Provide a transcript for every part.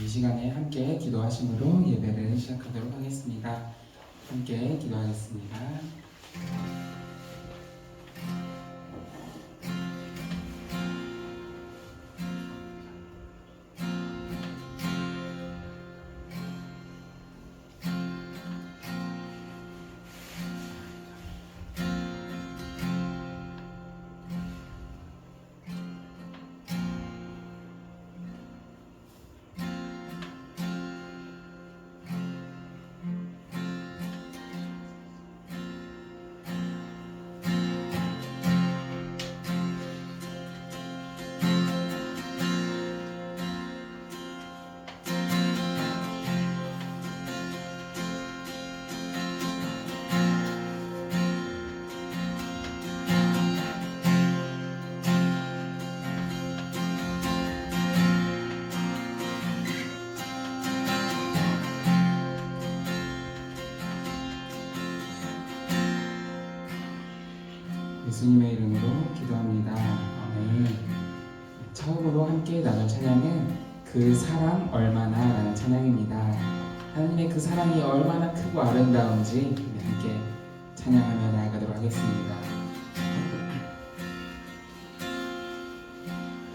시간에 함께 기도하심으로 예배를 시작하도록 하겠습니다. 함께 기도하겠습니다. 예수님의 이름으로 기도합니다. 아멘. 처음으로 함께 나눌 찬양은 그 사랑 얼마나 라는 찬양입니다. 하나님의 그 사랑이 얼마나 크고 아름다운지 함께 찬양하며 나아가도록 하겠습니다.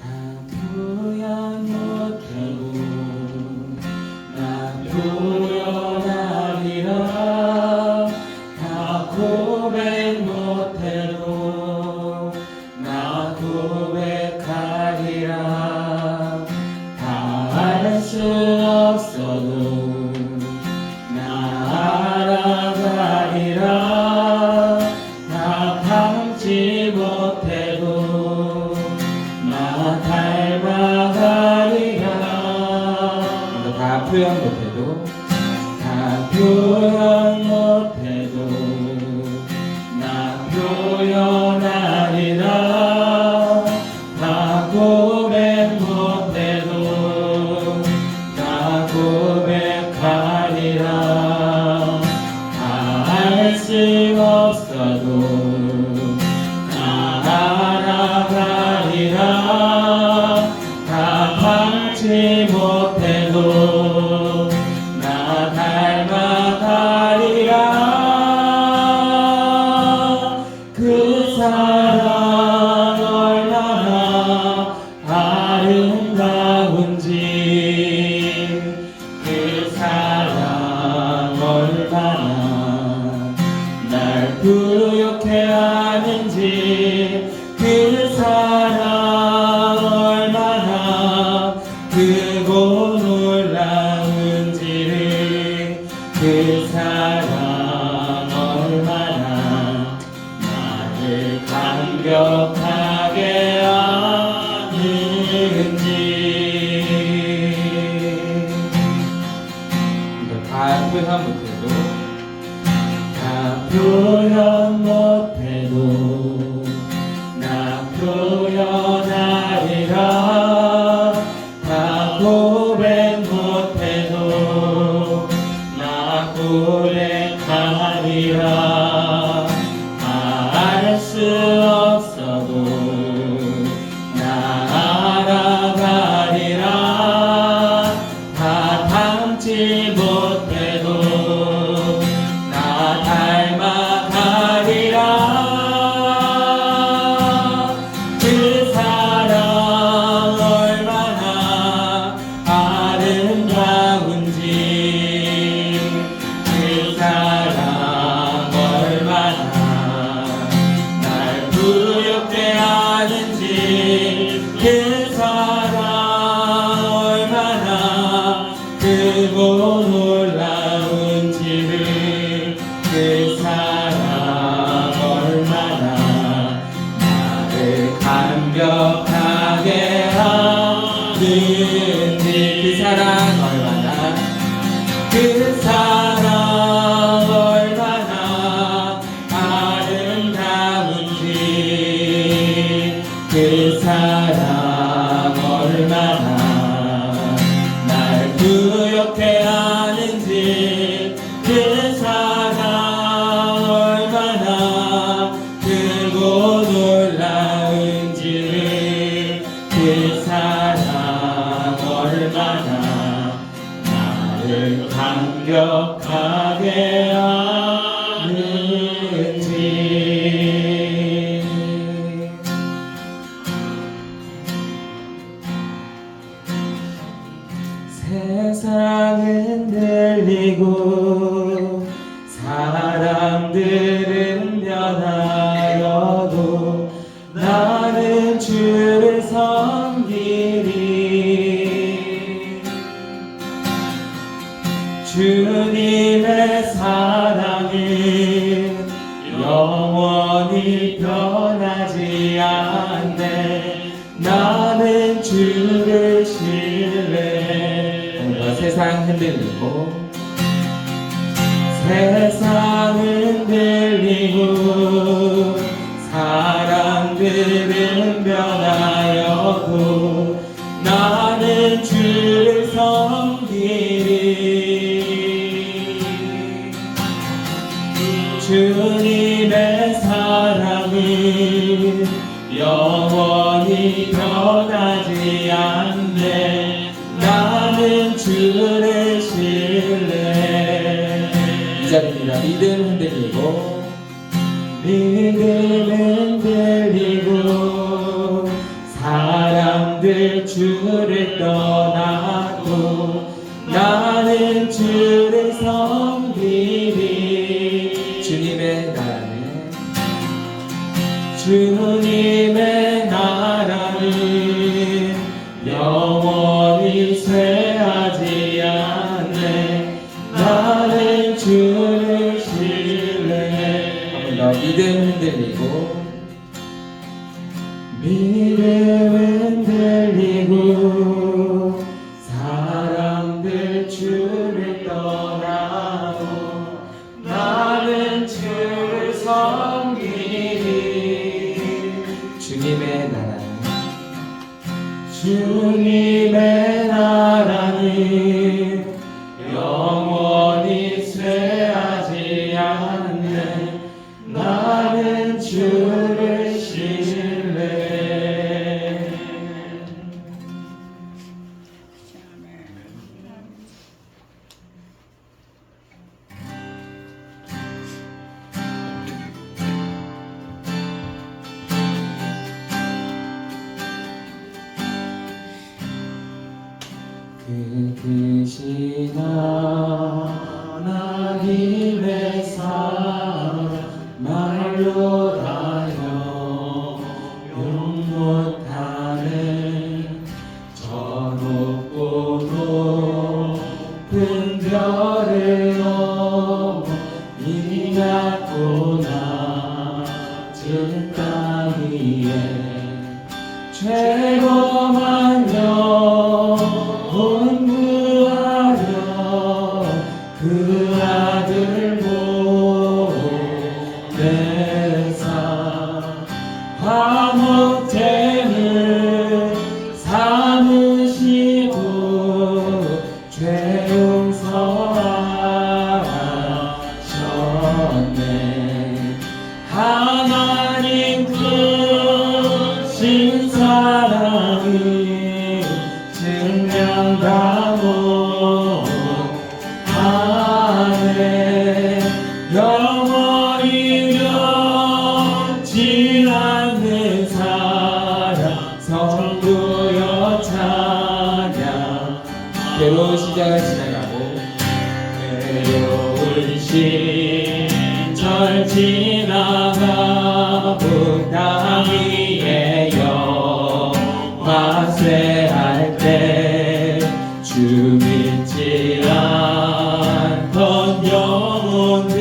다 표현 못해도 나 표현하리라. 다 고백 못해도 나 고백하리라. 다 알 수 없어도 나 알아가리라. 다 담지 못해도 나 닮아가리라. 다 표현 못해도 다 표현 못해도 나 표현하리라. 다 고백 못해도 나 고백하리라. 다 알 수 없어도 나 알아가리라. 다 담지 못해도 나 닮아가리라. 그 사랑 얼마나 아름다운지 그 사랑 얼마나 날 부욕해 하는지 그 사랑 얼마나 크고 놀라운지를 그 사랑 얼마나 나를 감격하게 하는지. 다 표현 못해도 다 표현 못해도 나 표현하리라. 다 고백 못해도 나 고백하리라. 다 알 수 없어도 나 알아가리라. 다 담지 못해도 나 닮아가리라. 그 사랑 얼마나 아름다운지 그 사랑 얼마나 날 부욕해 하는지 그 사랑 얼마나 크고 놀라운지를 그 사랑 얼마나 나를 감격하게 하는지 그 사랑 얼마나 그 사랑 얼마나 아름다운지 그 사랑 얼마나 날 부욕해 하는지 그 사랑 얼마나 크고 놀라운지를 그 사랑 얼마나 나를 감격하게 하는지. 세상은 들리고 사람들은 변하여도 나는 주를 섬기리. 주님의 사랑은 영원히 변하지 않네. 나는 주를 신뢰해. 뭔가 세상 흔들리고 세상은 흔들리고 사람들은 변하여도 나는 주를 섬기리. 주님의 사랑은 영원히 변하지 않네. 나는 주를 신뢰해. 2절입니다. 믿음 흔들리고 사람들 주를 떠나도 나는 주를 섬기리. 주님의 나라는 영원히 쇠하지 않네. 나는 주를 신뢰해. 한번 더. 믿음 흔들리고 사람들 주를 떠나고 나는 주를 섬기리. 주님의 나라는 영원히 쇠하지 않네. 나는 주를 신뢰해. 그 뜻이 하나님의 사랑 말로 다여 용 못하는 저 높고 높은 별을 넘어 이 낮고 낮은 땅 위에 죄범한 영혼 구하려 그 아들 보내사 화목제를 삼으시고 죄 용서하셨네. 하나님 크신 사랑이 증명다 못하네. 영원히 변치 않는 사랑 성도여 찬양. 괴로운 시절을 지나가고 괴로운 시절 지나가고 땅 위에 영화 쇠할 때 주 믿지 않던 영혼들은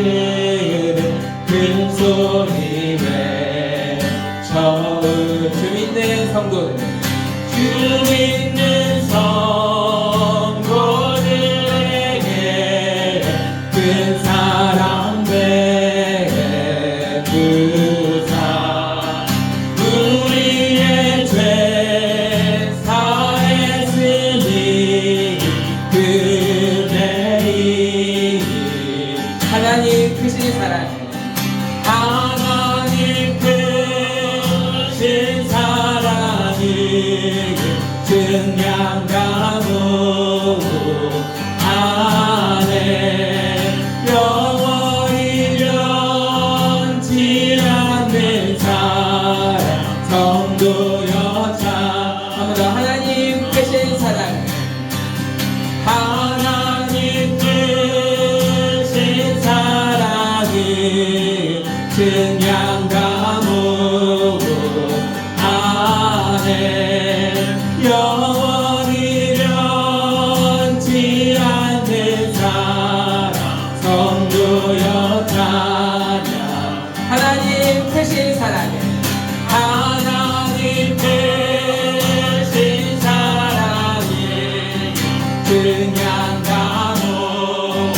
큰 소리 외쳐. 주 믿는 성도들, 주 믿는 성도들에게 큰 사랑 베푸사 우리의 죄 사했으니 그냥 가문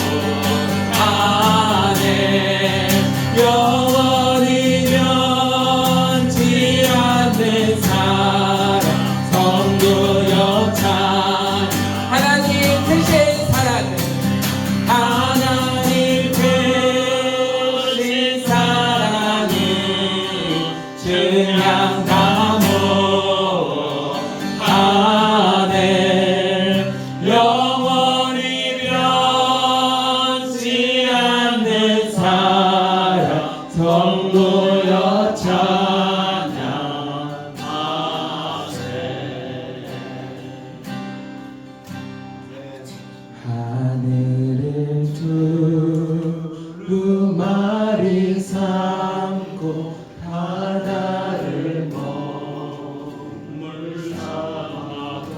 안에 영원히 변치 않는 사랑 성도여 찬 하나님 크신 사랑은 하나님 크신 사랑이 그냥 가문 안에 영원히 변치 않는 사랑 성도여 찬양하세. 하늘을 두루마리 삼고 바다를 먹물 삼아도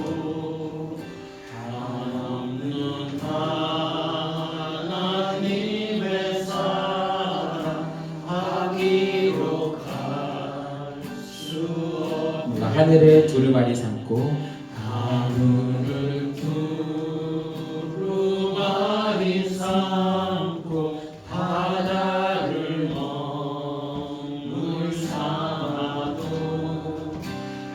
한없는 하나님의 사랑 하기로 갈 수 없네. 하늘을 두루마리 삼고 하늘을 두루마리 삼고 바다를 먹물 삼아도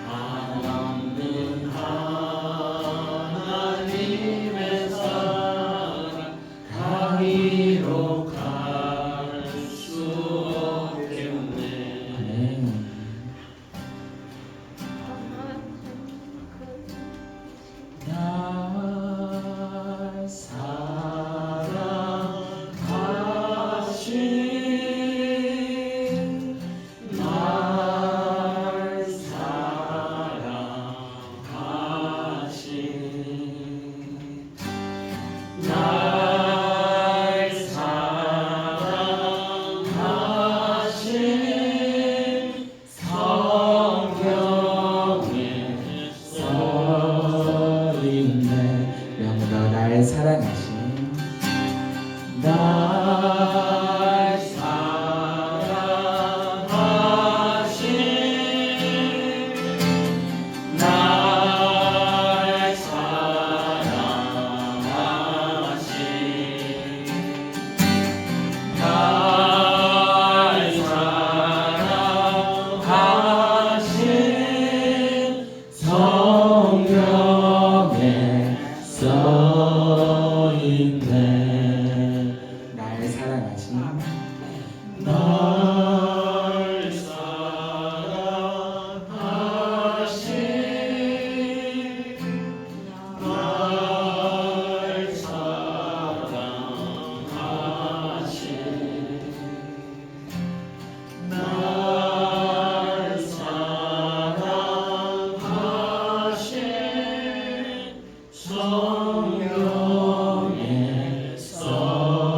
한없는 하나님의 사랑 가기로 갈 수 없겠네. 아멘. 날 사랑하신 날 사랑하신 날 사랑하신 성경에 써있네. 우리 한번 더 날 사랑하신 날 사랑하신 날 사랑하신 날 사랑하신 성경에 써있네. 날 사랑하신 날 사랑하신 날 사랑하신 날 사랑하신 성경에 써있네.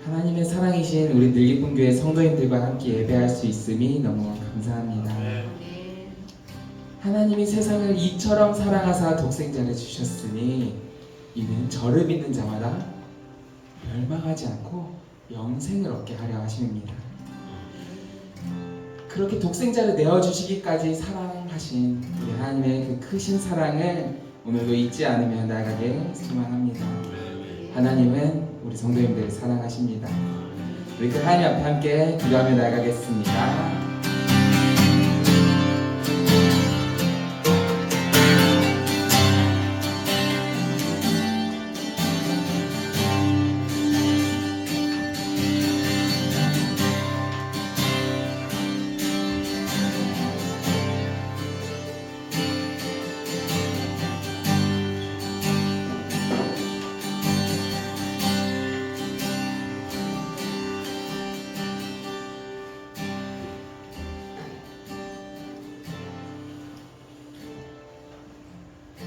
하나님의 사랑이신 우리 늘기쁨교회 성도님들과 함께 예배할 수 있음이 너무 감사합니다. 하나님이 세상을 이처럼 사랑하사 독생자를 주셨으니 이는 저를 믿는 자마다 멸망하지 않고 영생을 얻게 하려 하심입니다. 그렇게 독생자를 내어주시기까지 사랑하신 우리 하나님의 그 크신 사랑을 오늘도 잊지 않으며 나아가게 소망합니다. 하나님은 우리 성도님들을 사랑하십니다. 우리 그 하나님 앞에 함께 기도하며 나아가겠습니다.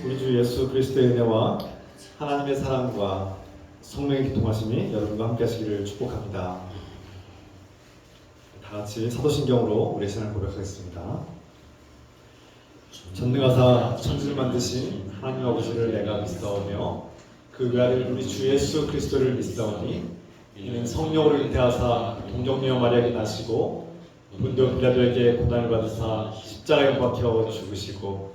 우리 주 예수 그리스도의 은혜와 하나님의 사랑과 성령의 교통하심이 여러분과 함께 하시기를 축복합니다. 다 같이 사도신경으로 우리 신앙을 고백하겠습니다. 전능하사 천지를 만드신 하나님 아버지를 내가 믿사오며 그 외아들 우리 주 예수 그리스도를 믿사오니 이는 성령으로 잉태하사 동정녀 마리아에게 나시고 본디오 빌라도에게 고난을 받으사 십자가에 못 박혀 죽으시고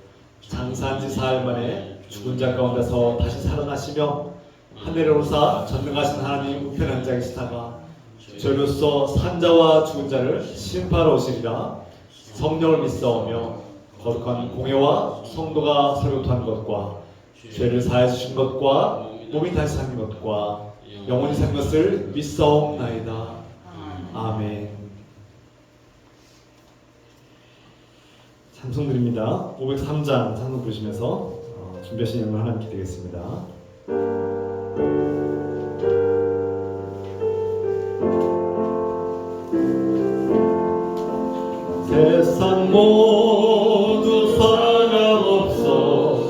장사한 지 사흘 만에 죽은 자 가운데서 다시 살아나시며 하늘에 오르사 전능하신 하나님 우편에 앉아 계시다가 저희로서 산자와 죽은 자를 심판하러 오시리라. 성령을 믿사오며 거룩한 공예와 성도가 설교한 것과 죄를 사해 주신 것과 몸이 다시 사는 것과 영원히 사는 것을 믿사옵나이다. 아멘. 찬송드립니다. 503장 찬송 부르시면서 준비하신 영을 하나님께 드리겠습니다. 세상 모두 사랑 없어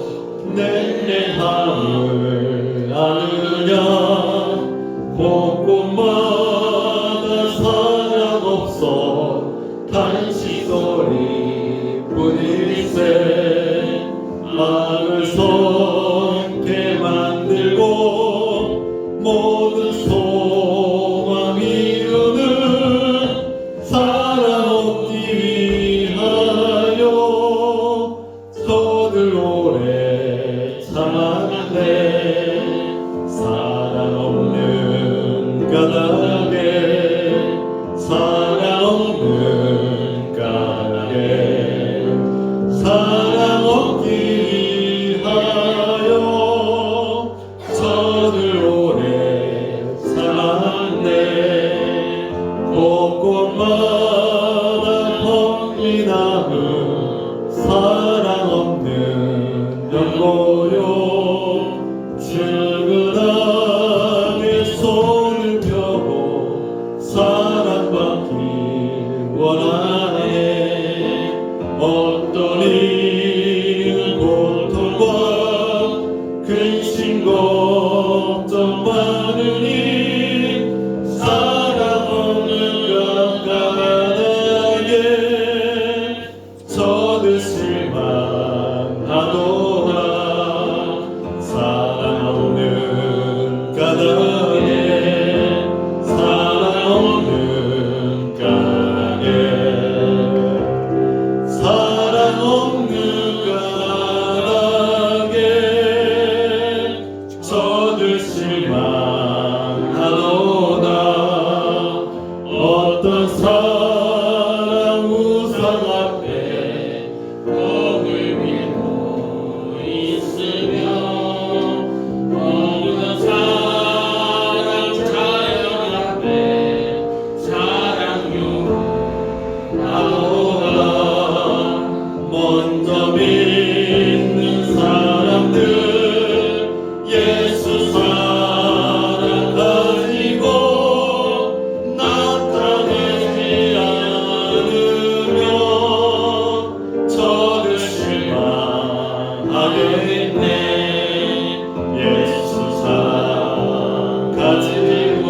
냉랭함을 안으냐 곳곳마다 사랑 없어 단시 소리 뿐일세 마음을 성게 만들고 모든 소망 이루는 사랑 얻기 위하여 저들 오래 참았네. 사랑 없는 까닭에 사랑 없는 까닭에 사랑 얻기 위하여 저들 오래 참았네. 곳곳마다 험리나무 사랑 없는 연고요 즐거움에 손을 펴고 사랑받기 원하네. 어떤 이는 고통과 근심 걱정 많으니 사랑 없는 까닭에 저들 실망하도다. 사랑 없는 까닭에 사랑 없는 까닭에 사랑 없는 까닭에 저들 실망하도다. 어떤 사랑 우상 앞에 겁을 밀고 있으며 어느 사랑 자연 앞에 사랑 요구하도다. 먼저 믿는 사람들 예수 사랑 가지고 나타내지 않으면 저들 실망하겠네. 예수 사랑 가지고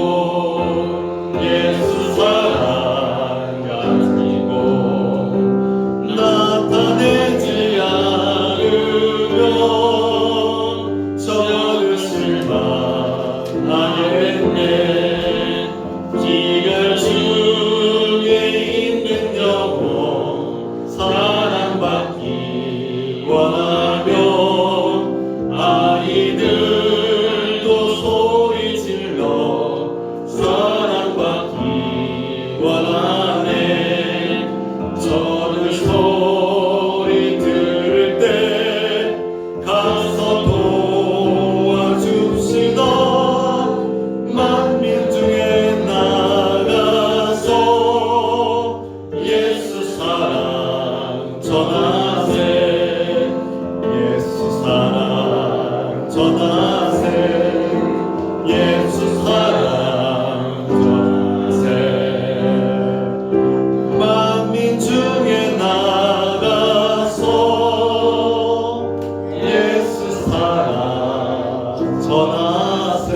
예수 사랑 가지고 나타내지 않으면 저들 실망하겠네. 기갈 중에 있는 영혼 사랑받기 원하며 아이들도 소리 질러 사랑받기 원하네. 저들 소리 들을 때 가서 도와줍시다. 만민 중에 나가서 예수 사랑 전하세. 예수 사랑 전하세. 예수 사랑 전하세. 만민 중에 나가서 예수 사랑 전하세.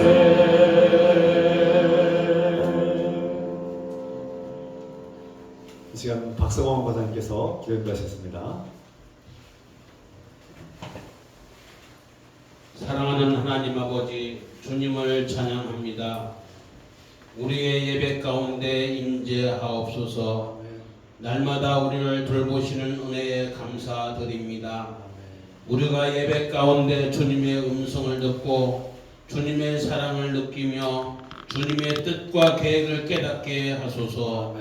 이 시간 박성원 과장님께서 기도하셨습니다. 사랑하는 하나님 아버지, 주님을 찬양합니다. 우리의 예배 가운데 임재하옵소서. 날마다 우리를 돌보시는 은혜에 감사드립니다. 우리가 예배 가운데 주님의 음성을 듣고 주님의 사랑을 느끼며 주님의 뜻과 계획을 깨닫게 하소서.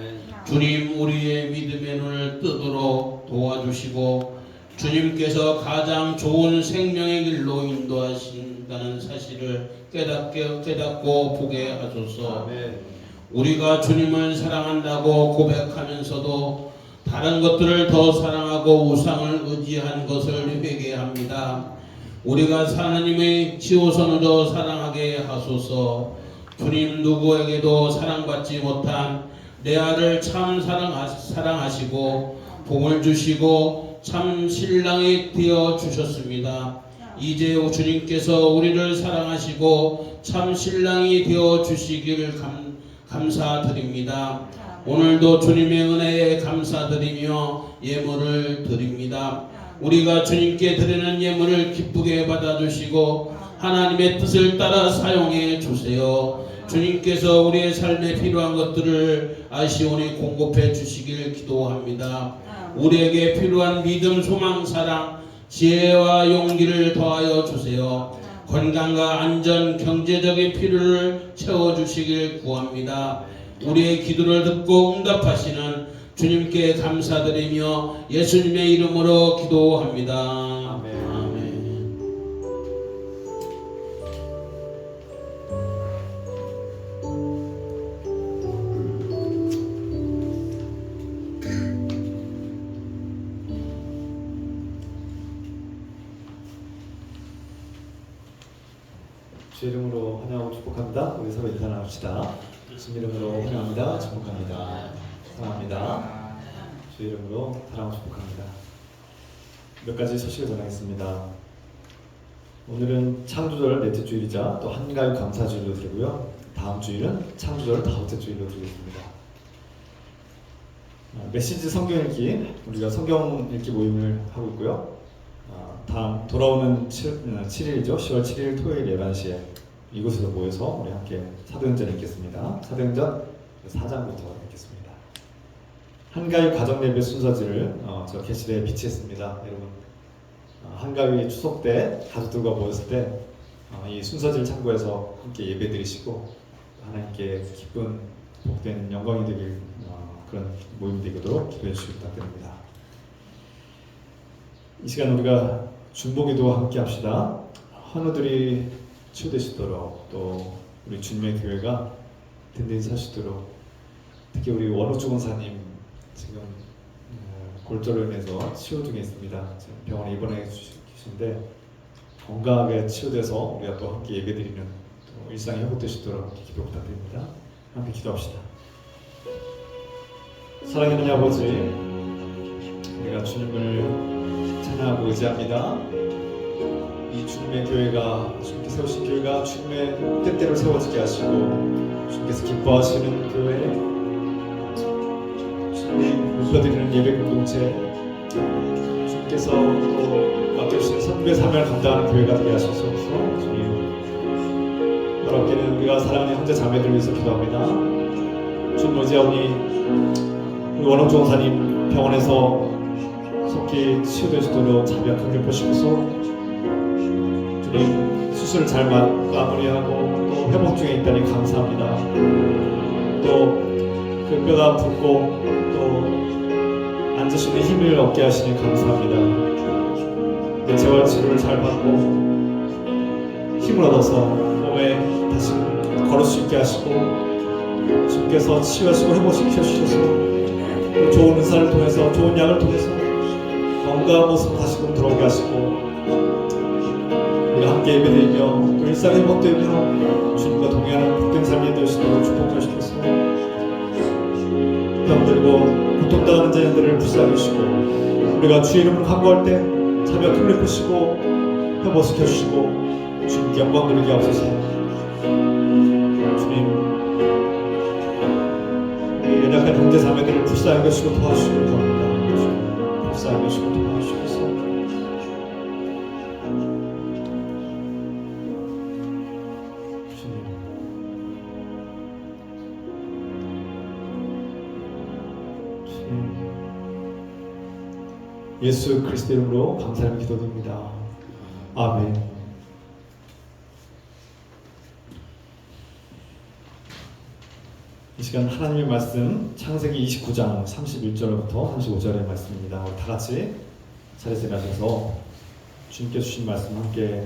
주님, 우리의 믿음의 눈을 뜨도록 도와주시고 주님께서 가장 좋은 생명의 길로 인도하신다는 사실을 깨닫고 보게 하소서. 우리가 주님을 사랑한다고 고백하면서도 다른 것들을 더 사랑하고 우상을 의지한 것을 회개합니다. 우리가 하나님의 지호선으로 사랑하게 하소서. 주님, 누구에게도 사랑받지 못한 레아를 참 사랑하시고 복을 주시고 참 신랑이 되어 주셨습니다. 이제 주님께서 우리를 사랑하시고 참 신랑이 되어 주시길 감사드립니다. 오늘도 주님의 은혜에 감사드리며 예물을 드립니다. 우리가 주님께 드리는 예물을 기쁘게 받아주시고 하나님의 뜻을 따라 사용해 주세요. 주님께서 우리의 삶에 필요한 것들을 아시오니 공급해 주시길 기도합니다. 우리에게 필요한 믿음, 소망, 사랑, 지혜와 용기를 더하여 주세요. 건강과 안전, 경제적인 필요를 채워주시길 구합니다. 우리의 기도를 듣고 응답하시는 주님께 감사드리며 예수님의 이름으로 기도합니다. 아멘. 주 이름으로 환영하고 축복합니다. 우리 서로 인사 나눕시다. 주 이름으로 환영합니다. 축복합니다. 사랑합니다. 주 이름으로 사랑하고 축복합니다. 몇 가지 소식을 전하겠습니다. 오늘은 창조절 넷째 주일이자 또 한가위 감사주일로 드리고요. 다음 주일은 창조절 다섯째 주일로 드리겠습니다. 메시지 성경 읽기, 우리가 성경 읽기 모임을 하고 있고요. 다음 돌아오는 7일이죠. 10월 7일 토요일 11시에 이곳에서 모여서 우리 함께 사도행전 읽겠습니다. 사도행전 4장부터 읽겠습니다. 한가위 가정 예배 순서지를 저 게시대에 비치했습니다. 여러분, 한가위 추석 때 가족들과 모였을 때 이 순서지를 참고해서 함께 예배 드리시고 하나님께 기쁜 복된 영광이 되길 그런 모임이 되도록 기도해 주시기 부탁드립니다. 이 시간 우리가 중보기도 함께 합시다. 환우들이 치유되시도록 또 우리 주님의 교회가 든든히 사시도록 특히 우리 원우주 권사님 지금 골절로 인해서 치유 중에 있습니다. 지금 병원에 입원해 계신데 건강하게 치유돼서 우리가 또 함께 예배드리는 또 일상이 회복되시도록 기도 부탁드립니다. 함께 기도합시다. 사랑하는 아버지, 우리가 주님을 찬양하고 의지합니다. 이 주님의 교회가, 주님께 세우신 교회가 주님의 뜻대로 세워지게 하시고 주님께서 기뻐하시는 교회, 주님 높여드리는 예배 공동체, 주님께서 또 맡겨주신 선교의 사명을 감당하는 교회가 되게 하셔서 주님, 여러분께는 우리가 사랑하는 형제 자매들을 위해서 기도합니다. 주님 의지하오니 우리 원홍주 원사님 병원에서 속히 치유되시도록 자비와 긍휼 보시면서 주님 수술을 잘 마무리하고 또 회복 중에 있다니 감사합니다. 또 그 뼈가 붓고 또 앉으시는 힘을 얻게 하시니 감사합니다. 재활 치료를 잘 받고 힘을 얻어서 몸에 다시 걸을 수 있게 하시고 주님께서 치유하시고 회복시켜 주셔서 또 좋은 은사를 통해서 좋은 약을 통해서 건강한 모습으로 다시금 들어오게 하시고 우리가 함께 예배드리며 또 일상 회복되며 주님과 동행하는 복된 삶이 되시도록 축복하시옵소서. 병들고 고통당하는 자녀들을 불쌍히 주시고 우리가 주의 이름을 간구할 때 자비와 긍휼 베푸시고 회복시켜 주시고 주님께 영광 돌리게 하옵소서. 주님, 우리 연약한 형제 자매들을 불쌍히 여기시고 도와주시길 바랍니다. 불쌍히 여기시고 도와주시옵소서. 주님, 주님. 예수 그리스도 이름으로 감사를 기도드립니다. 아멘. 이 시간 하나님의 말씀 창세기 29장 31절부터 35절의 말씀입니다. 우리 다 같이 자리에서 일어나셔서 주님께 주신 말씀 함께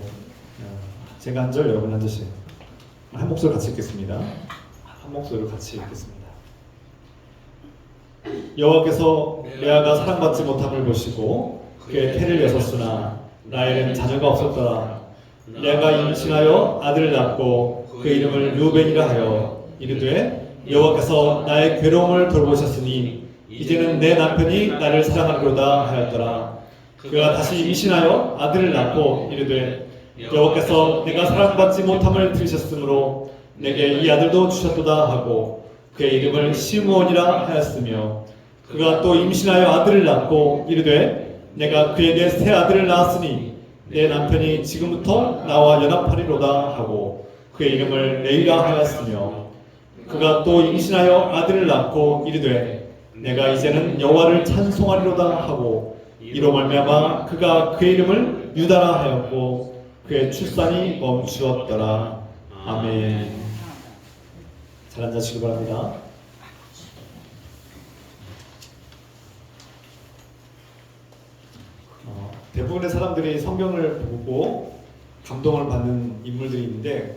제가 한 절 여러분 한 절씩 한 목소리로 같이 읽겠습니다. 한 목소리로 같이 읽겠습니다. 여호와께서 레아가 사랑받지 못함을 보시고 그의 태를 여섰으나 라헬은 자녀가 없었더라. 레아가 임신하여 아들을 낳고 그 이름을 르우벤이라 하여 이르되 여호와께서 나의 괴로움을 돌보셨으니 이제는 내 남편이 나를 사랑하리로다 하였더라. 그가 다시 임신하여 아들을 낳고 이르되 여호와께서 내가 사랑받지 못함을 들으셨으므로 내게 이 아들도 주셨도다 하고 그의 이름을 시므온이라 하였으며 그가 또 임신하여 아들을 낳고 이르되 내가 그에게 새 아들을 낳았으니 내 남편이 지금부터 나와 연합하리로다 하고 그의 이름을 레이라 하였으며 그가 또 임신하여 아들을 낳고 이르되 내가 이제는 여호와를 찬송하리로다 하고 이로 말미암아 그가 그의 이름을 유다라 하였고 그의 출산이 멈추었더라. 아멘. 잘 앉으시기 바랍니다. 대부분의 사람들이 성경을 보고 감동을 받는 인물들이 있는데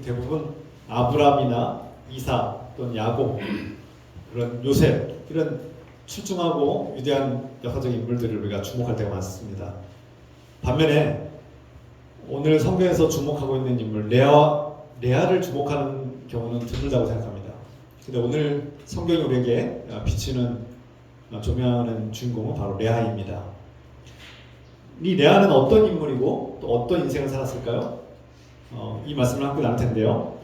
대부분 아브라함이나 이사 또는 야곱 그런 요셉 이런 출중하고 위대한 역사적인 인물들을 우리가 주목할 때가 많습니다. 반면에 오늘 성경에서 주목하고 있는 인물 레아를 주목하는 경우는 드물다고 생각합니다. 근데 오늘 성경이 우리에게 비추는 조명하는 주인공은 바로 레아입니다. 이 레아는 어떤 인물이고 또 어떤 인생을 살았을까요? 이 말씀을 함께 나눌 텐데요.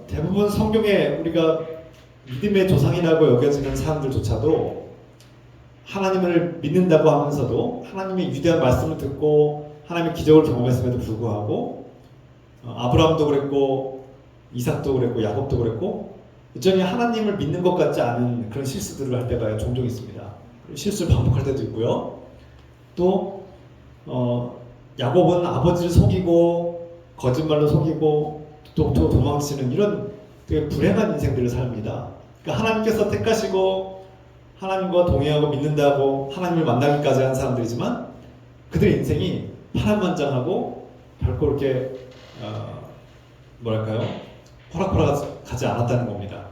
대부분 성경에 우리가 믿음의 조상이라고 여겨지는 사람들조차도 하나님을 믿는다고 하면서도 하나님의 위대한 말씀을 듣고 하나님의 기적을 경험했음에도 불구하고 아브라함도 그랬고 이삭도 그랬고 야곱도 그랬고 여전히 하나님을 믿는 것 같지 않은 그런 실수들을 할 때가 종종 있습니다. 실수를 반복할 때도 있고요. 또 야곱은 아버지를 속이고 거짓말로 속이고 또 도망치는 이런 되게 불행한 인생들을 삽니다. 그러니까 하나님께서 택하시고 하나님과 동행하고 믿는다고 하나님을 만나기까지 한 사람들이지만 그들의 인생이 파란만장하고 결코 이렇게 뭐랄까요? 호락호락하지 않았다는 겁니다.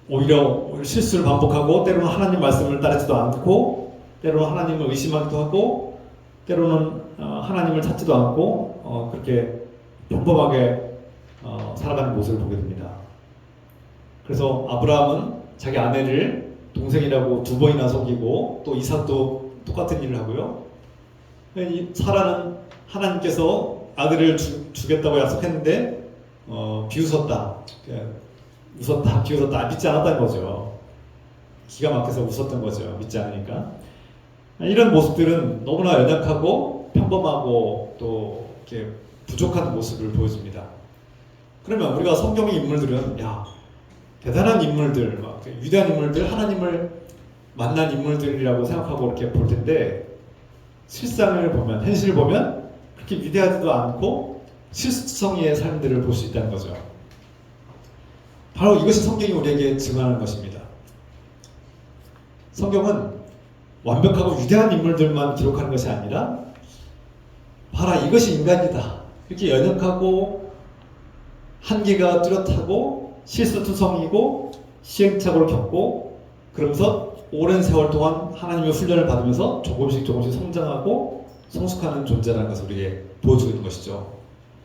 오히려 실수를 반복하고 때로는 하나님 말씀을 따르지도 않고 때로는 하나님을 의심하기도 하고 때로는 하나님을 찾지도 않고 그렇게 평범하게 살아가는 모습을 보게 됩니다. 그래서 아브라함은 자기 아내를 동생이라고 2번이나 속이고 또 이삭도 똑같은 일을 하고요. 사라는 하나님께서 아들을 주겠다고 약속했는데 비웃었다. 웃었다, 비웃었다, 믿지 않았다는 거죠. 기가 막혀서 웃었던 거죠. 믿지 않으니까. 이런 모습들은 너무나 연약하고 평범하고 또 이렇게 부족한 모습을 보여줍니다. 그러면 우리가 성경의 인물들은 대단한 인물들, 위대한 인물들, 하나님을 만난 인물들이라고 생각하고 이렇게 볼 텐데 실상을 보면, 현실을 보면 그렇게 위대하지도 않고 실수성의 삶들을 볼 수 있다는 거죠. 바로 이것이 성경이 우리에게 증언하는 것입니다. 성경은 완벽하고 위대한 인물들만 기록하는 것이 아니라 봐라 이것이 인간이다. 이렇게 연약하고 한계가 뚜렷하고 실수투성이고 시행착오를 겪고 그러면서 오랜 세월 동안 하나님의 훈련을 받으면서 조금씩 성장하고 성숙하는 존재라는 것을 우리에게 보여주고 있는 것이죠.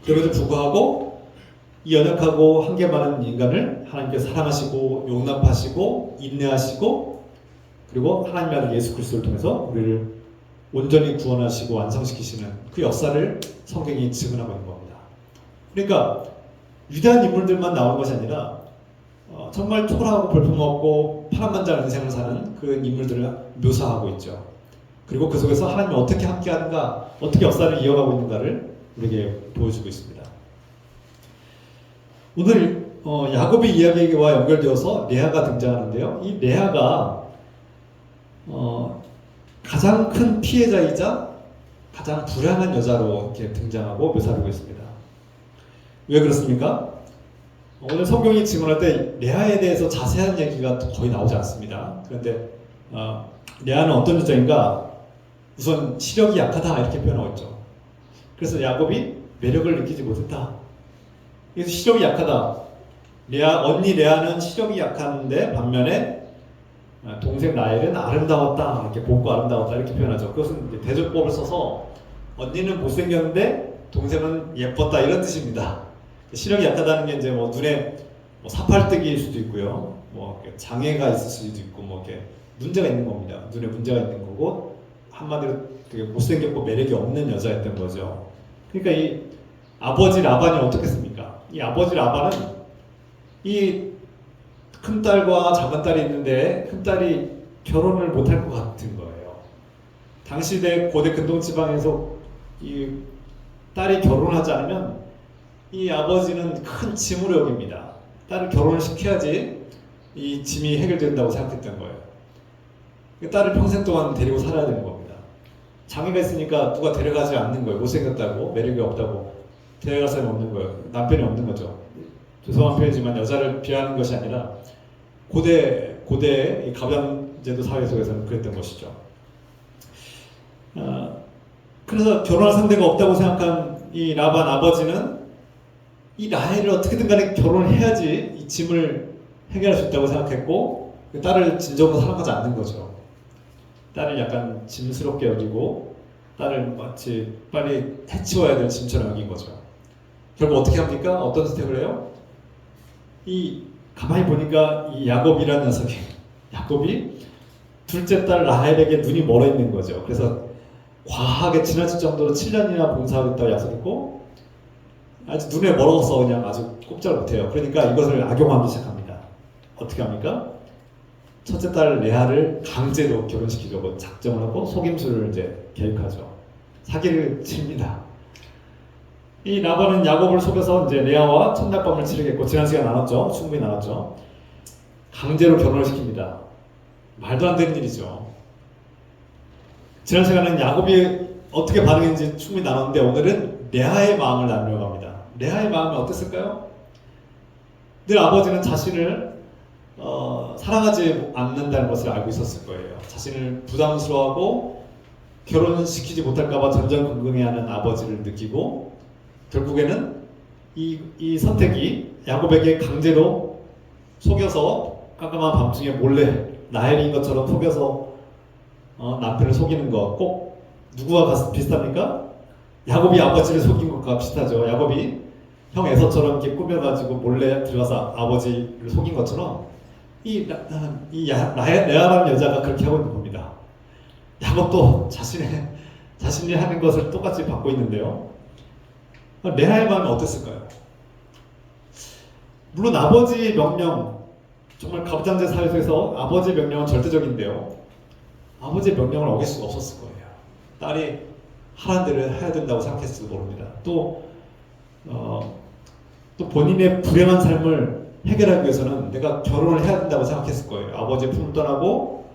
그럼에도 불구하고 이 연약하고 한계 많은 인간을 하나님께서 사랑하시고 용납하시고 인내하시고 그리고 하나님의 아들 예수 그리스도를 통해서 우리를 온전히 구원하시고 완성시키시는 그 역사를 성경이 증언하고 있는 겁니다. 그러니까 위대한 인물들만 나오는 것이 아니라 정말 초라하고 볼품없고 파란만장한 인생을 사는 그 인물들을 묘사하고 있죠. 그리고 그 속에서 하나님이 어떻게 함께하는가, 어떻게 역사를 이어가고 있는가를 우리에게 보여주고 있습니다. 오늘 야곱의 이야기와 연결되어서 레아가 등장하는데요. 이 레아가 가장 큰 피해자이자 가장 불행한 여자로 이렇게 등장하고 묘사되고 있습니다. 왜 그렇습니까? 오늘 성경이 증언할 때 레아에 대해서 자세한 얘기가 거의 나오지 않습니다. 그런데 레아는 어떤 여자인가? 우선 시력이 약하다 이렇게 표현하고 있죠. 그래서 야곱이 매력을 느끼지 못했다. 그래서 시력이 약하다. 언니 레아는 시력이 약한데 반면에 동생 라헬은 아름다웠다, 이렇게 곱고 아름다웠다 이렇게 표현하죠. 그것은 이제 대조법을 써서 언니는 못생겼는데 동생은 예뻤다 이런 뜻입니다. 시력이 약하다는 게 이제 뭐 눈에 뭐 사팔뜨기일 수도 있고요, 뭐 장애가 있을 수도 있고 뭐 이렇게 문제가 있는 겁니다. 눈에 문제가 있는 거고 한마디로 되게 못생겼고 매력이 없는 여자였던 거죠. 그러니까 이 아버지 라반이 어떻겠습니까? 이 아버지 라반은 이 큰딸과 작은딸이 있는데 큰딸이 결혼을 못할 것 같은 거예요. 당시 고대 근동 지방에서 이 딸이 결혼하지 않으면 이 아버지는 큰 짐으로 여깁니다. 딸을 결혼을 시켜야지 이 짐이 해결된다고 생각했던 거예요. 딸을 평생 동안 데리고 살아야 되는 겁니다. 장애가 있으니까 누가 데려가지 않는 거예요. 못생겼다고, 매력이 없다고 데려갈 사람이 없는 거예요. 남편이 없는 거죠. 죄송한 표현이지만 여자를 비하하는 것이 아니라 고대 가부장제도 사회 속에서는 그랬던 것이죠. 그래서 결혼할 상대가 없다고 생각한 이 라반 아버지는 이 라헬을 어떻게든 간에 결혼을 해야지 이 짐을 해결할 수 있다고 생각했고 딸을 진정으로 사랑하지 않는 거죠. 딸을 약간 짐스럽게 여기고 딸을 마치 빨리 해치워야 될 짐처럼 여긴 거죠. 결국 어떻게 합니까? 어떤 선택을 해요? 가만히 보니까 이 야곱이라는 야곱이 둘째 딸 라헬에게 눈이 멀어 있는 거죠. 그래서 과하게 지나칠 정도로 7년이나 봉사하겠다고 약속했고 아주 눈에 멀어서 그냥 아주 꼼짝을 못해요. 그러니까 이것을 악용하기 시작합니다. 어떻게 합니까? 첫째 딸 레아를 강제로 결혼시키려고 작정을 하고 속임수를 이제 계획하죠. 사기를 칩니다. 이 라반은 야곱을 속여서 이제 레아와 첫날밤을 치르겠고 지난 시간 나눴죠. 충분히 나눴죠. 강제로 결혼을 시킵니다. 말도 안 되는 일이죠. 지난 시간은 야곱이 어떻게 반응했는지 충분히 나눴는데 오늘은 레아의 마음을 나누려고 합니다. 레아의 마음이 어땠을까요? 늘 아버지는 자신을 사랑하지 않는다는 것을 알고 있었을 거예요. 자신을 부담스러워하고 결혼시키지 못할까봐 전전긍긍해하는 아버지를 느끼고 결국에는 이 선택이 야곱에게 강제로 속여서 깜깜한 밤중에 몰래 라헬인 것처럼 속여서 남편을 속이는 것 꼭 누구와 비슷합니까? 야곱이 아버지를 속인 것과 비슷하죠. 야곱이 형 에서처럼 이렇게 꾸며가지고 몰래 들어가서 아버지를 속인 것처럼 레아라는 여자가 그렇게 하고 있는 겁니다. 야곱도 자신이 하는 것을 똑같이 받고 있는데요. 레아의 마음이 어땠을까요? 물론 아버지 명령, 정말 가부장제 사회 속에서 아버지 명령은 절대적인데요. 아버지의 명령을 어길 수가 없었을 거예요. 딸이 하라는 대로 해야 된다고 생각했을지도 모릅니다. 또 본인의 불행한 삶을 해결하기 위해서는 내가 결혼을 해야 된다고 생각했을 거예요. 아버지의 품을 떠나고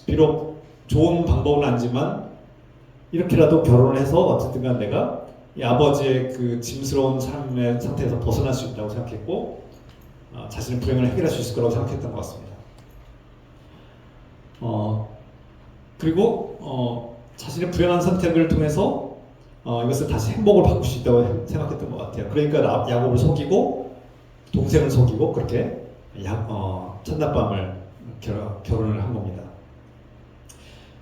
비록 좋은 방법은 아니지만 이렇게라도 결혼을 해서 어쨌든 간 내가 이 아버지의 그 짐스러운 삶의 상태에서 벗어날 수 있다고 생각했고 자신의 불행을 해결할 수 있을 거라고 생각했던 것 같습니다. 그리고 자신의 불행한 선택을 통해서 이것을 다시 행복을 바꿀 수 있다고 생각했던 것 같아요. 그러니까 야곱을 속이고 동생을 속이고 그렇게 첫날밤을 결혼을 한 겁니다.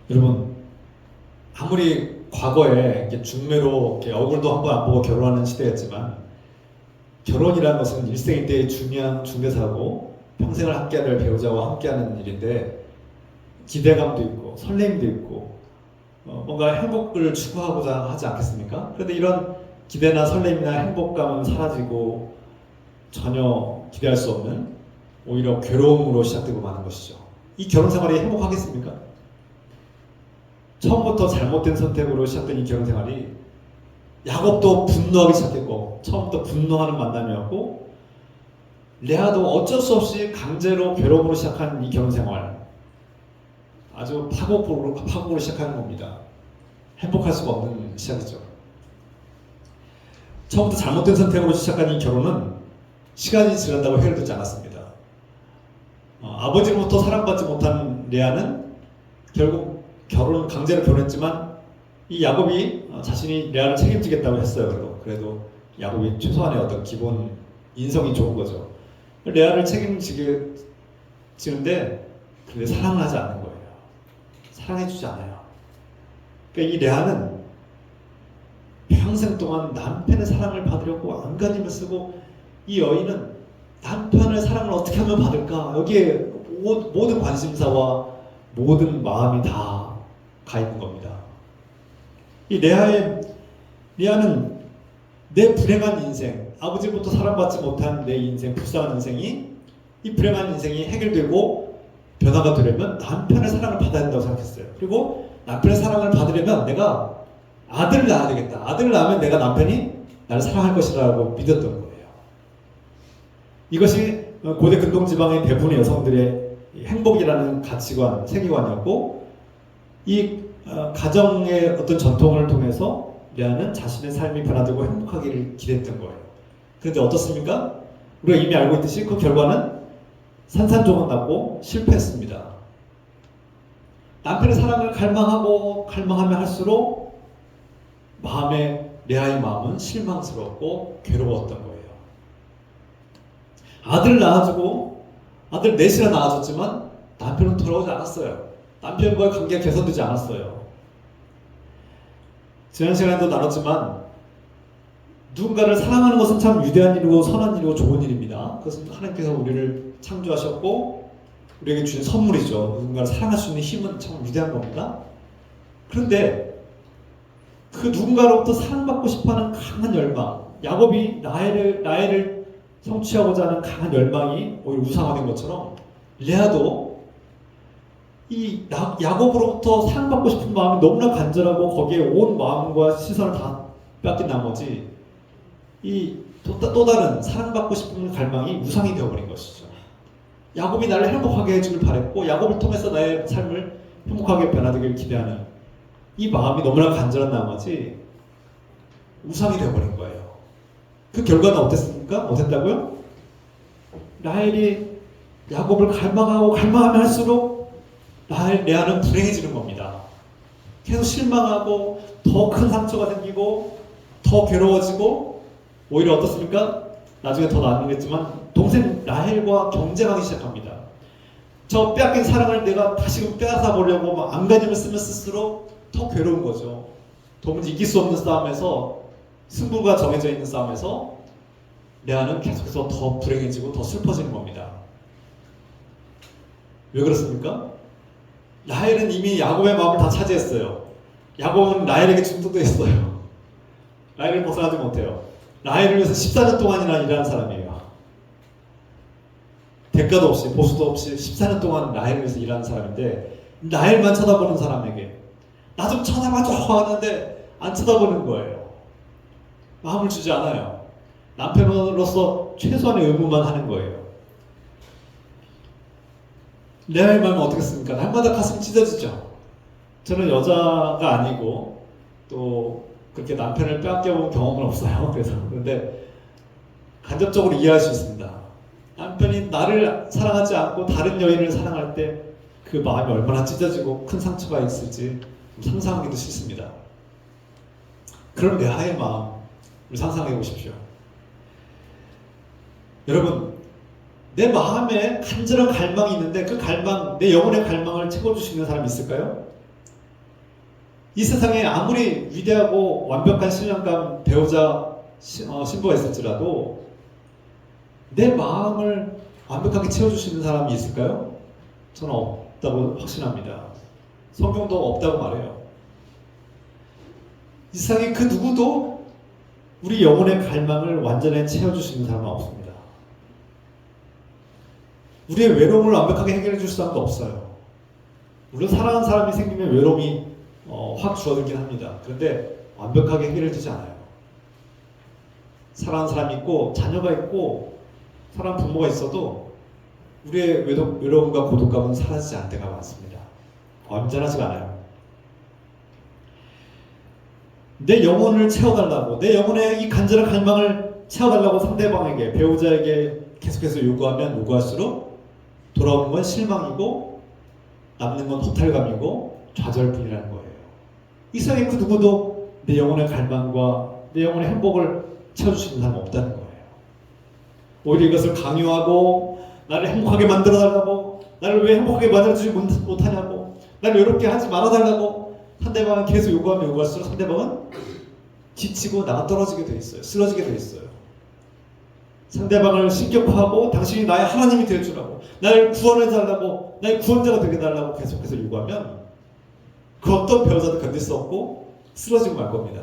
여러분 아무리 과거에 이렇게 중매로 이렇게 얼굴도 한번 안 보고 결혼하는 시대였지만 결혼이라는 것은 일생 때의 중요한 중대사고 평생을 함께해야 될 배우자와 함께하는 일인데 기대감도 있고 설렘도 있고 뭔가 행복을 추구하고자 하지 않겠습니까? 그런데 이런 기대나 설렘이나 행복감은 사라지고 전혀 기대할 수 없는 오히려 괴로움으로 시작되고 마는 것이죠. 이 결혼 생활이 행복하겠습니까? 처음부터 잘못된 선택으로 시작된 이 결혼 생활이 야곱도 분노하기 시작했고 처음부터 분노하는 만남이었고 레아도 어쩔 수 없이 강제로 괴로움으로 시작한 이 결혼 생활 아주 파국으로 시작하는 겁니다. 행복할 수가 없는 시작이죠. 처음부터 잘못된 선택으로 시작한 이 결혼은 시간이 지난다고 해결되지 않았습니다. 아버지로부터 사랑받지 못한 레아는 결국 강제로 결혼했지만 이 야곱이 자신이 레아를 책임지겠다고 했어요. 그래도 야곱이 최소한의 어떤 기본 인성이 좋은 거죠. 레아를 책임지는데 근데 사랑을 하지 않는 거예요. 사랑해주지 않아요. 그러니까 이 레아는 평생 동안 남편의 사랑을 받으려고 안간힘을 쓰고 이 여인은 남편의 사랑을 어떻게 하면 받을까? 여기에 모든 관심사와 모든 마음이 다 가 있는 겁니다. 이 레아는 내 불행한 인생, 아버지부터 사랑받지 못한 내 인생, 불쌍한 인생이 이 불행한 인생이 해결되고 변화가 되려면 남편의 사랑을 받아야 된다고 생각했어요. 그리고 남편의 사랑을 받으려면 내가 아들을 낳아야 되겠다. 아들을 낳으면 내가 남편이 나를 사랑할 것이라고 믿었던 거예요. 이것이 고대 근동지방의 대부분의 여성들의 행복이라는 가치관, 세계관이었고 이 가정의 어떤 전통을 통해서 레아는 자신의 삶이 변화되고 행복하기를 기대했던 거예요. 그런데 어떻습니까? 우리가 이미 알고 있듯이 그 결과는 산산조각났고 실패했습니다. 남편의 사랑을 갈망하면 할수록 레아의 마음은 실망스럽고 괴로웠던 거예요. 아들을 낳아주고 아들 넷이나 낳아줬지만 남편은 돌아오지 않았어요. 남편과의 관계가 개선되지 않았어요. 지난 시간에도 나눴지만 누군가를 사랑하는 것은 참 위대한 일이고 선한 일이고 좋은 일입니다. 그것은 하나님께서 우리를 창조하셨고 우리에게 주신 선물이죠. 누군가를 사랑할 수 있는 힘은 참 위대한 겁니다. 그런데 그 누군가로부터 사랑받고 싶어하는 강한 열망, 야곱이 라헬을 성취하고자 하는 강한 열망이 오히려 우상화된 것처럼 레아도 이 야곱으로부터 사랑받고 싶은 마음이 너무나 간절하고 거기에 온 마음과 시선을 다 뺏긴 나머지 또 다른 사랑받고 싶은 갈망이 우상이 되어버린 것이죠. 야곱이 나를 행복하게 해주길 바랬고 야곱을 통해서 나의 삶을 행복하게 변화되기를 기대하는 이 마음이 너무나 간절한 나머지 우상이 되어버린 거예요. 그 결과는 어땠다고요? 라헬이 야곱을 갈망하면 할수록 레아는 불행해지는 겁니다. 계속 실망하고 더 큰 상처가 생기고 더 괴로워지고 오히려 어떻습니까? 나중에 더 나누겠지만 동생 라헬과 경쟁하기 시작합니다. 저 빼앗긴 사랑을 내가 다시금 빼앗아 보려고 막 안간힘을 쓰면 쓸수록 더 괴로운 거죠. 도무지 이길 수 없는 싸움에서 승부가 정해져 있는 싸움에서 레아는 계속해서 더 불행해지고 더 슬퍼지는 겁니다. 왜 그렇습니까? 라헬은 이미 야곱의 마음을 다 차지했어요. 야곱은 라헬에게 중독됐어요. 라헬을 벗어나지 못해요. 라헬을 위해서 14년 동안이나 일하는 사람이에요. 대가도 없이 보수도 없이 14년 동안 라헬을 위해서 일하는 사람인데 라헬만 쳐다보는 사람에게 나 좀 쳐다봐줘 하는데 안 쳐다보는 거예요. 마음을 주지 않아요. 남편으로서 최소한의 의무만 하는 거예요. 레아의 마음은 어떻겠습니까? 날마다 가슴이 찢어지죠. 저는 여자가 아니고 또 그렇게 남편을 빼앗겨본 경험은 없어요. 그런데 간접적으로 이해할 수 있습니다. 남편이 나를 사랑하지 않고 다른 여인을 사랑할 때 그 마음이 얼마나 찢어지고 큰 상처가 있을지 상상하기도 싫습니다. 그런 레아의 마음을 상상해 보십시오. 여러분, 내 마음에 간절한 갈망이 있는데 그 갈망, 내 영혼의 갈망을 채워줄 수 있는 사람이 있을까요? 이 세상에 아무리 위대하고 완벽한 신령감 배우자 신부가 있을지라도 내 마음을 완벽하게 채워줄 수 있는 사람이 있을까요? 저는 없다고 확신합니다. 성경도 없다고 말해요. 이 세상에 그 누구도 우리 영혼의 갈망을 완전히 채워줄 수 있는 사람은 없습니다. 우리의 외로움을 완벽하게 해결해 줄 사람도 없어요. 물론 사랑하는 사람이 생기면 외로움이 확 줄어들긴 합니다. 그런데 완벽하게 해결해 주지 않아요. 사랑하는 사람이 있고 자녀가 있고 사랑하는 부모가 있어도 우리의 외로움과 고독감은 사라지지 않을 때가 많습니다. 언짢하지가 않아요. 내 영혼을 채워달라고, 내 영혼의 이 간절한 갈망을 채워달라고 상대방에게, 배우자에게 계속해서 요구하면 요구할수록 돌아오는 건 실망이고 남는 건 허탈감이고 좌절뿐이라는 거예요. 이 세상에 그 누구도 내 영혼의 갈망과 내 영혼의 행복을 채워주시는 사람은 없다는 거예요. 오히려 이것을 강요하고 나를 행복하게 만들어달라고, 나를 왜 행복하게 만들어주지 못하냐고, 나를 외롭게 하지 말아달라고 상대방은 계속 요구하면 요구할수록 상대방은 지치고 나가 떨어지게 돼 있어요. 쓰러지게 돼 있어요. 상대방을 신격화하고 당신이 나의 하나님이 되어주라고, 나를 구원해달라고, 나의 구원자가 되게 해달라고 계속해서 요구하면 그 어떤 배우자도 견딜 수 없고 쓰러지고 말 겁니다.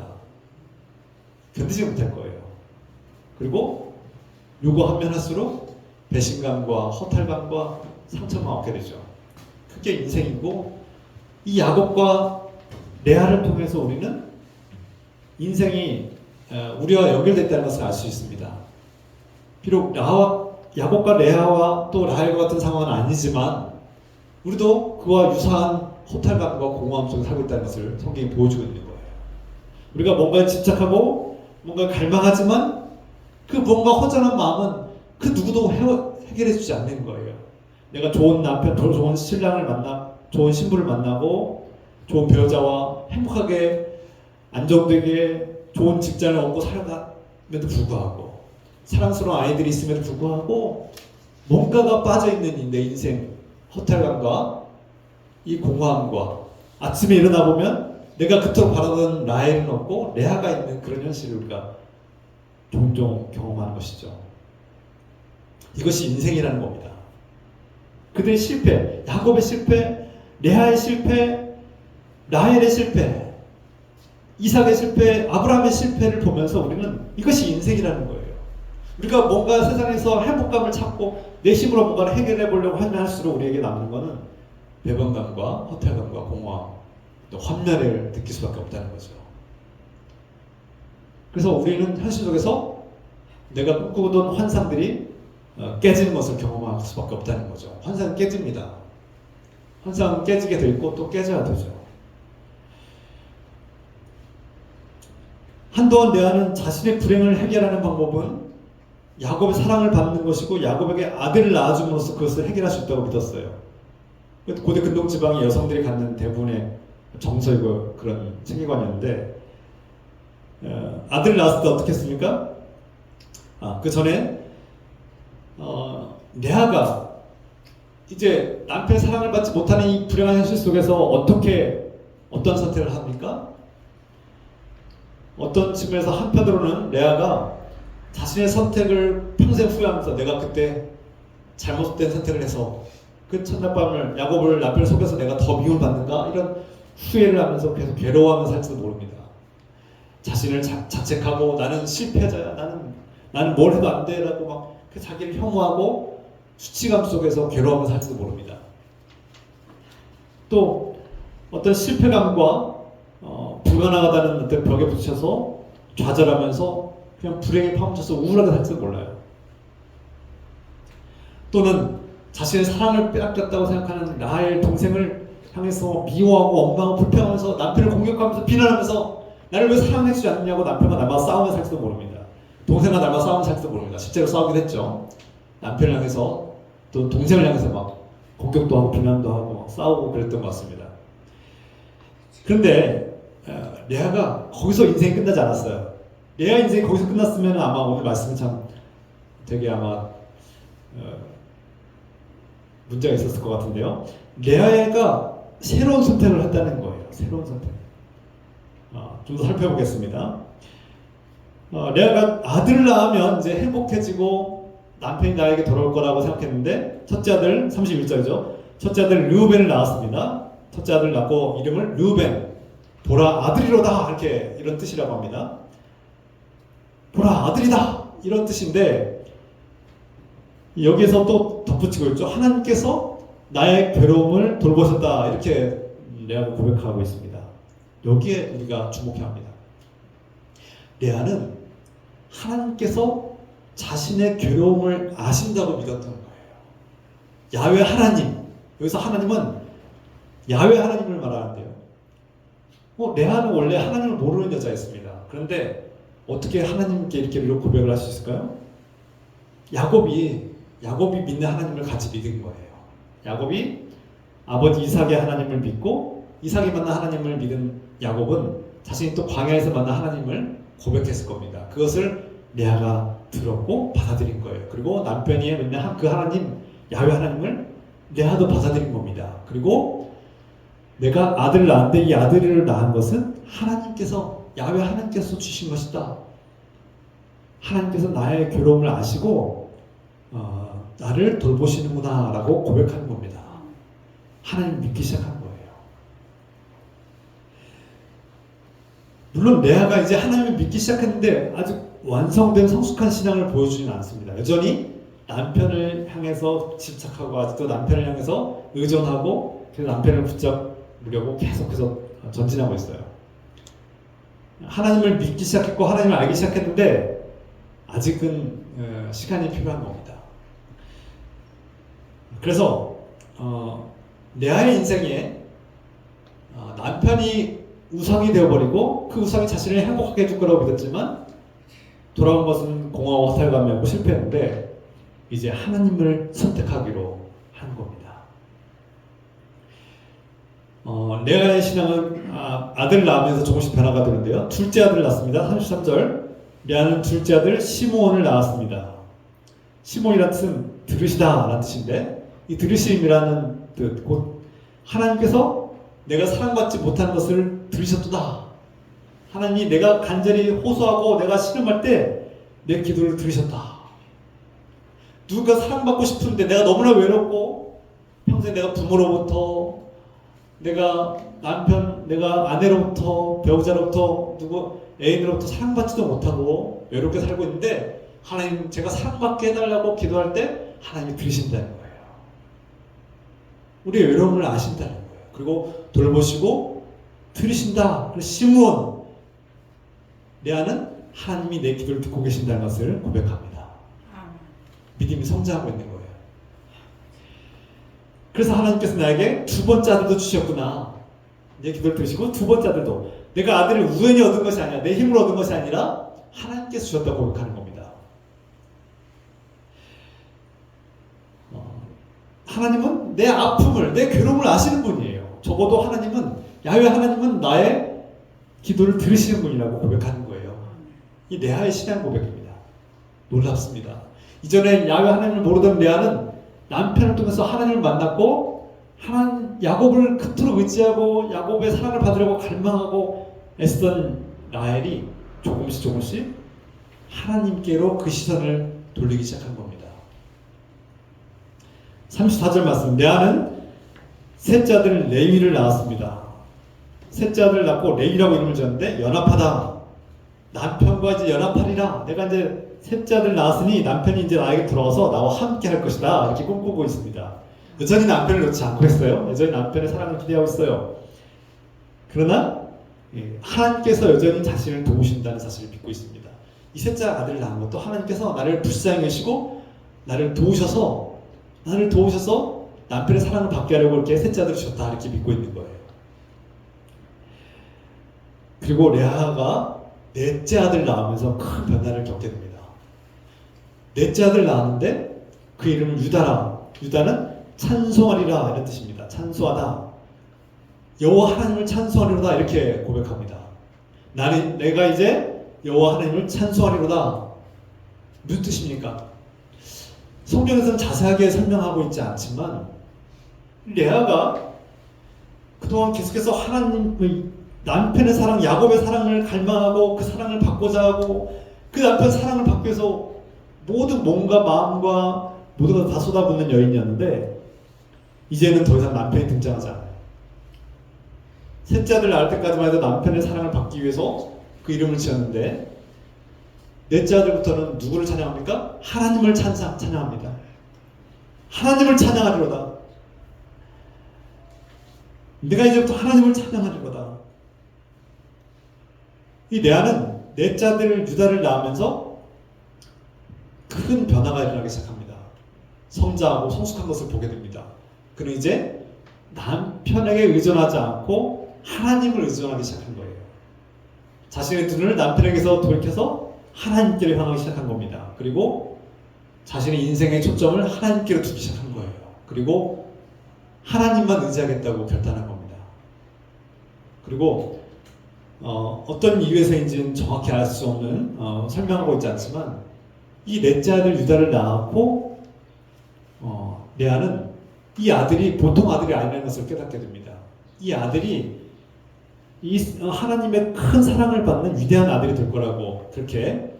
견디지 못할 거예요. 그리고 요구하면 할수록 배신감과 허탈감과 상처만 얻게 되죠. 그게 인생이고, 이 야곱과 레아를 통해서 우리는 인생이 우리와 연결됐다는 것을 알 수 있습니다. 비록 야곱과 레아와 또 라헬과 같은 상황은 아니지만 우리도 그와 유사한 허탈감과 공허함 속에 살고 있다는 것을 성경이 보여주고 있는 거예요. 우리가 뭔가에 집착하고 뭔가를 갈망하지만 그 뭔가 허전한 마음은 그 누구도 해결해 주지 않는 거예요. 내가 좋은 남편, 좋은 신랑을 만나, 좋은 신부를 만나고 좋은 배우자와 행복하게 안정되게 좋은 직장을 얻고 살아감에도 불구하고, 사랑스러운 아이들이 있음에도 불구하고 뭔가가 빠져있는 내 인생 허탈감과 이 공허함과, 아침에 일어나 보면 내가 그토록 바라던 라헬은 없고 레아가 있는 그런 현실을 우리가 종종 경험하는 것이죠. 이것이 인생이라는 겁니다. 그들의 실패, 야곱의 실패, 레아의 실패, 라헬의 실패, 이삭의 실패, 아브라함의 실패를 보면서 우리는 이것이 인생이라는 거예요. 우리가 뭔가 세상에서 행복감을 찾고 내 힘으로 뭔가를 해결해 보려고 하면 할수록 우리에게 남는 것은 배반감과 허탈감과 공허함, 또 환멸을 느낄 수밖에 없다는 거죠. 그래서 우리는 현실 속에서 내가 꿈꾸던 환상들이 깨지는 것을 경험할 수밖에 없다는 거죠. 환상은 깨집니다. 환상은 깨지게 돼 있고 또 깨져야 되죠. 한동안 레아는 자신의 불행을 해결하는 방법은 야곱의 사랑을 받는 것이고 야곱에게 아들을 낳아줌으로써 그것을 해결할 수 있다고 믿었어요. 고대 근동지방의 여성들이 갖는 대부분의 정서이고 그런 세계관이었는데, 아들을 낳았을 때 어떻게 했습니까? 그 전에 레아가 이제 남편의 사랑을 받지 못하는 이 불행한 현실 속에서 어떤 선택을 합니까? 어떤 측면에서 한편으로는 레아가 자신의 선택을 평생 후회하면서 내가 그때 잘못된 선택을 해서 그 첫날 밤을 야곱을 남편을 속여서 내가 더 미움받는가 이런 후회를 하면서 계속 괴로워하면서 살지도 모릅니다. 자신을 자책하고 나는 실패자야, 나는 뭘 해도 안 돼라고 막 자기를 혐오하고 수치감 속에서 괴로워하면서 살지도 모릅니다. 또 어떤 실패감과 불가능하다는 어떤 벽에 부딪혀서 좌절하면서 그냥 불행에 파묻혀서 우울하게 살지도 몰라요. 또는 자신의 사랑을 빼앗겼다고 생각하는 라헬 동생을 향해서 미워하고 원망하고 불평하면서 남편을 공격하면서 비난하면서 나를 왜 사랑해주지 않느냐고 남편과 날마다 싸우며 살지도 모릅니다. 동생과 날마다 싸우며 살지도 모릅니다. 실제로 싸우기도 했죠. 남편을 향해서 또 동생을 향해서 막 공격도 하고 비난도 하고 막 싸우고 그랬던 것 같습니다. 그런데 레아가 거기서 인생이 끝나지 않았어요. 레아 인생이 거기서 끝났으면 아마 오늘 말씀은 참 되게 아마 문제가 있었을 것 같은데요. 레아가 새로운 선택을 했다는 거예요. 새로운 선택. 좀 더 살펴보겠습니다. 레아가 아들을 낳으면 이제 행복해지고 남편이 나에게 돌아올 거라고 생각했는데, 첫째 아들 31절이죠. 첫째 아들 르우벤을 낳았습니다. 첫째 아들 낳고 이름을 르우벤, 보라 아들이로다, 이렇게 이런 뜻이라고 합니다. 보라 아들이다, 이런 뜻인데 여기에서 또 덧붙이고 있죠. 하나님께서 나의 괴로움을 돌보셨다, 이렇게 레아가 고백하고 있습니다. 여기에 우리가 주목해야 합니다. 레아는 하나님께서 자신의 괴로움을 아신다고 믿었던 거예요. 야훼 하나님, 여기서 하나님은 야훼 하나님을 말하는데요. 레아는 원래 하나님을 모르는 여자였습니다. 그런데 어떻게 하나님께 이렇게 고백을 할 수 있을까요? 야곱이 믿는 하나님을 같이 믿은 거예요. 야곱이 아버지 이삭의 하나님을 믿고 이삭이 만난 하나님을 믿은 야곱은 자신이 또 광야에서 만난 하나님을 고백했을 겁니다. 그것을 레아가 들었고 받아들인 거예요. 그리고 남편이 믿는 그 하나님, 야훼 하나님을 레아도 받아들인 겁니다. 그리고 내가 아들을 낳았는데 이 아들을 낳은 것은 하나님께서, 야훼 하나님께서 주신 것이다. 하나님께서 나의 괴로움을 아시고 나를 돌보시는구나 라고 고백하는 겁니다. 하나님 믿기 시작한 거예요. 물론 레아가 이제 하나님을 믿기 시작했는데 아직 완성된 성숙한 신앙을 보여주지는 않습니다. 여전히 남편을 향해서 집착하고 아직도 남편을 향해서 의존하고 그래서 남편을 붙잡으려고 계속해서 전진하고 있어요. 하나님을 믿기 시작했고 하나님을 알기 시작했는데 아직은 시간이 필요한 겁니다. 그래서 레아의 인생에 남편이 우상이 되어버리고 그 우상이 자신을 행복하게 해줄 거라고 믿었지만 돌아온 것은 공허와 화살감이었고 실패했는데 이제 하나님을 선택하기로 한 겁니다. 레아의 신앙은 아들을 낳으면서 조금씩 변화가 되는데요. 둘째 아들을 낳습니다. 33절 레아는 둘째 아들 시므온을 낳았습니다. 시므온이라는 뜻은 들으시다 라는 뜻인데 이 들으심이라는 뜻, 곧 하나님께서 내가 사랑받지 못하는 것을 들으셨도다. 하나님이 내가 간절히 호소하고 내가 신음할 때 내 기도를 들으셨다. 누군가 사랑받고 싶은데 내가 너무나 외롭고 평생 내가 부모로부터 내가 남편, 내가 아내로부터 배우자로부터 누구 애인으로부터 사랑받지도 못하고 외롭게 살고 있는데 하나님 제가 사랑받게 해달라고 기도할 때 하나님이 들으신다는 거예요. 우리의 외로움을 아신다는 거예요. 그리고 돌보시고 들으신다. 그래서 시므온 레아는 하나님이 내 기도를 듣고 계신다는 것을 고백합니다. 믿음이 성장하고 있는 거예요. 그래서 하나님께서 나에게 두 번째 아들도 주셨구나. 내 기도를 들으시고 두 번째 아들도 내가 아들을 우연히 얻은 것이 아니라 내 힘으로 얻은 것이 아니라 하나님께서 주셨다고 고백하는 겁니다. 하나님은 내 아픔을, 내 괴로움을 아시는 분이에요. 적어도 하나님은, 야훼 하나님은 나의 기도를 들으시는 분이라고 고백하는 거예요. 이 레아의 신앙 고백입니다. 놀랍습니다. 이전에 야훼 하나님을 모르던 레아는 남편을 통해서 하나님을 만났고 야곱을 그토록 의지하고 야곱의 사랑을 받으려고 갈망하고 애쓰던 라헬이 조금씩 하나님께로 그 시선을 돌리기 시작한 겁니다. 34절 말씀. 레아는 셋째 아들 레위를 낳았습니다. 셋째 아들을 낳고 레위라고 이름을 지었는데 연합하다. 남편과 이제 연합하리라. 내가 이제 셋째 아들 낳았으니 남편이 이제 나에게 들어와서 나와 함께 할 것이다. 이렇게 꿈꾸고 있습니다. 여전히 남편을 놓지 않고 있어요. 여전히 남편의 사랑을 기대하고 있어요. 그러나 하나님께서 여전히 자신을 도우신다는 사실을 믿고 있습니다. 이 셋째 아들을 낳은 것도 하나님께서 나를 불쌍히 여시고 나를 도우셔서 남편의 사랑을 받게 하려고 이렇게 셋째 아들을 주셨다. 이렇게 믿고 있는 거예요. 그리고 레아가 넷째 아들 낳으면서 큰 변화를 겪게 됩니다. 넷째 아들 낳았는데 그 이름을 유다라. 유다는 찬송하리라 이런 뜻입니다. 찬송하다. 여호와 하나님을 찬송하리로다 이렇게 고백합니다. 내가 이제 여호와 하나님을 찬송하리로다. 무슨 뜻입니까? 성경에서는 자세하게 설명하고 있지 않지만 레아가 그동안 계속해서 하나님의 남편의 사랑, 야곱의 사랑을 갈망하고 그 사랑을 받고자 하고 그 남편 사랑을 받기 위해서 모든 몸과 마음과 모든 걸 다 쏟아붓는 여인이었는데 이제는 더 이상 남편이 등장하지 않아요. 셋째 아들 낳을 때까지만 해도 남편의 사랑을 받기 위해서 그 이름을 지었는데 넷째 아들부터는 누구를 찬양합니까? 하나님을 찬양합니다. 하나님을 찬양하리로다. 내가 이제부터 하나님을 찬양하리로다. 이 레아는 넷째 아들 유다를 낳으면서 큰 변화가 일어나기 시작합니다. 성장하고 성숙한 것을 보게 됩니다. 그는 이제 남편에게 의존하지 않고 하나님을 의존하기 시작한 거예요. 자신의 눈을 남편에게서 돌이켜서 하나님께로 향하기 시작한 겁니다. 그리고 자신의 인생의 초점을 하나님께로 두기 시작한 거예요. 그리고 하나님만 의지하겠다고 결단한 겁니다. 그리고 어떤 이유에서인지는 정확히 알 수 없는 설명하고 있지 않지만 이 넷째 아들 유다를 낳았고 레아는 이 아들이 보통 아들이 아니라는 것을 깨닫게 됩니다. 이 아들이 하나님의 큰 사랑을 받는 위대한 아들이 될 거라고 그렇게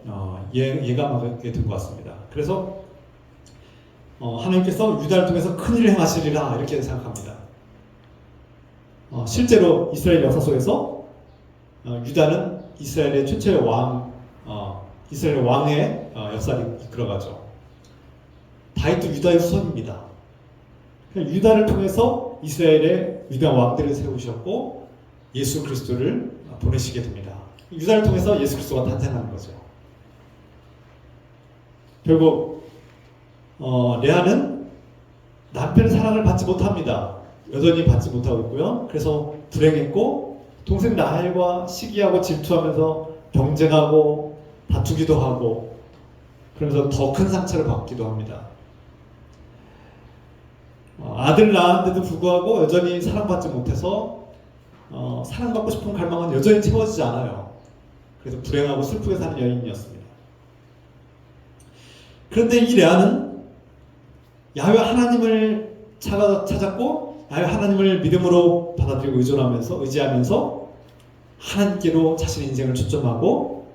예감하게 된 것 같습니다. 그래서 하나님께서 유다를 통해서 큰 일을 행하시리라 이렇게 생각합니다. 실제로 이스라엘 역사 속에서 유다는 이스라엘의 최초의 이스라엘 왕의 역사를 이끌어가죠. 다윗도 유다의 후손입니다. 유다를 통해서 이스라엘의 위대한 왕들을 세우셨고 예수 그리스도를 보내시게 됩니다. 유다를 통해서 예수 그리스도가 탄생하는 거죠. 결국 레아는 남편의 사랑을 받지 못합니다. 여전히 받지 못하고 있고요. 그래서 불행했고 동생 라헬과 시기하고 질투하면서 경쟁하고 다투기도 하고 그러면서 더 큰 상처를 받기도 합니다. 아들 낳았는데도 불구하고 여전히 사랑받지 못해서 사랑받고 싶은 갈망은 여전히 채워지지 않아요. 그래서 불행하고 슬프게 사는 여인이었습니다. 그런데 이 레아는 야훼 하나님을 찾았고 야훼 하나님을 믿음으로 받아들이고 의지하면서 하나님께로 자신의 인생을 초점하고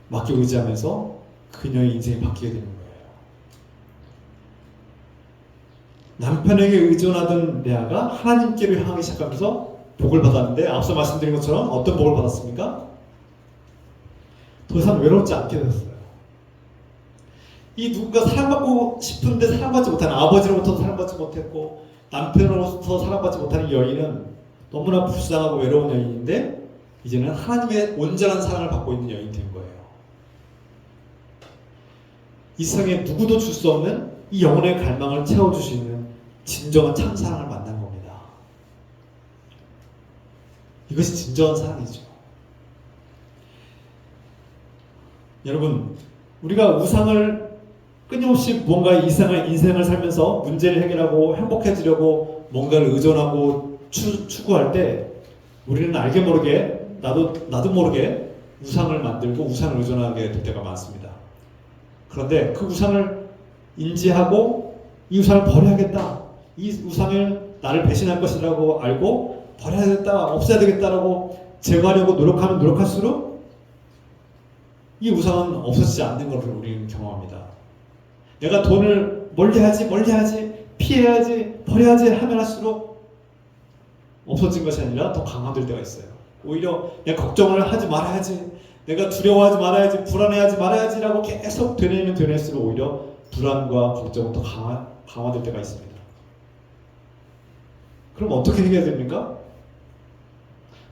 맡기고 의지하면서 그녀의 인생이 바뀌게 되는 거예요. 남편에게 의존하던 레아가 하나님께로 향하기 시작하면서 복을 받았는데 앞서 말씀드린 것처럼 어떤 복을 받았습니까? 더 이상 외롭지 않게 됐어요. 이 누군가 사랑받고 싶은데 사랑받지 못하는 아버지로부터 사랑받지 못했고 남편으로부터 사랑받지 못하는 이 여인은 너무나 불쌍하고 외로운 여인인데 이제는 하나님의 온전한 사랑을 받고 있는 여인이 된 거예요. 이 세상에 누구도 줄 수 없는 이 영혼의 갈망을 채워줄 수 있는 진정한 참사랑을 만난 겁니다. 이것이 진정한 사랑이죠. 여러분, 우리가 우상을 끊임없이 뭔가 인생을 살면서 문제를 해결하고 행복해지려고 뭔가를 의존하고 추구할 때 우리는 알게 모르게 나도 모르게 우상을 만들고 우상을 의존하게 될 때가 많습니다. 그런데 그 우상을 인지하고 이 우상을 버려야겠다. 이 우상을 나를 배신할 것이라고 알고 버려야겠다, 없애야 되겠다라고 제거하려고 노력하면 노력할수록 이 우상은 없어지지 않는 것을 우리는 경험합니다. 내가 돈을 멀리하지, 피해야지, 버려야지 하면 할수록 없어진 것이 아니라 더 강화될 때가 있어요. 오히려 내가 걱정을 하지 말아야지, 내가 두려워하지 말아야지, 불안해하지 말아야지라고 계속 되뇌면 되뇌일수록 오히려 불안과 걱정은 더 강화될 때가 있습니다. 그럼 어떻게 해결해야 됩니까?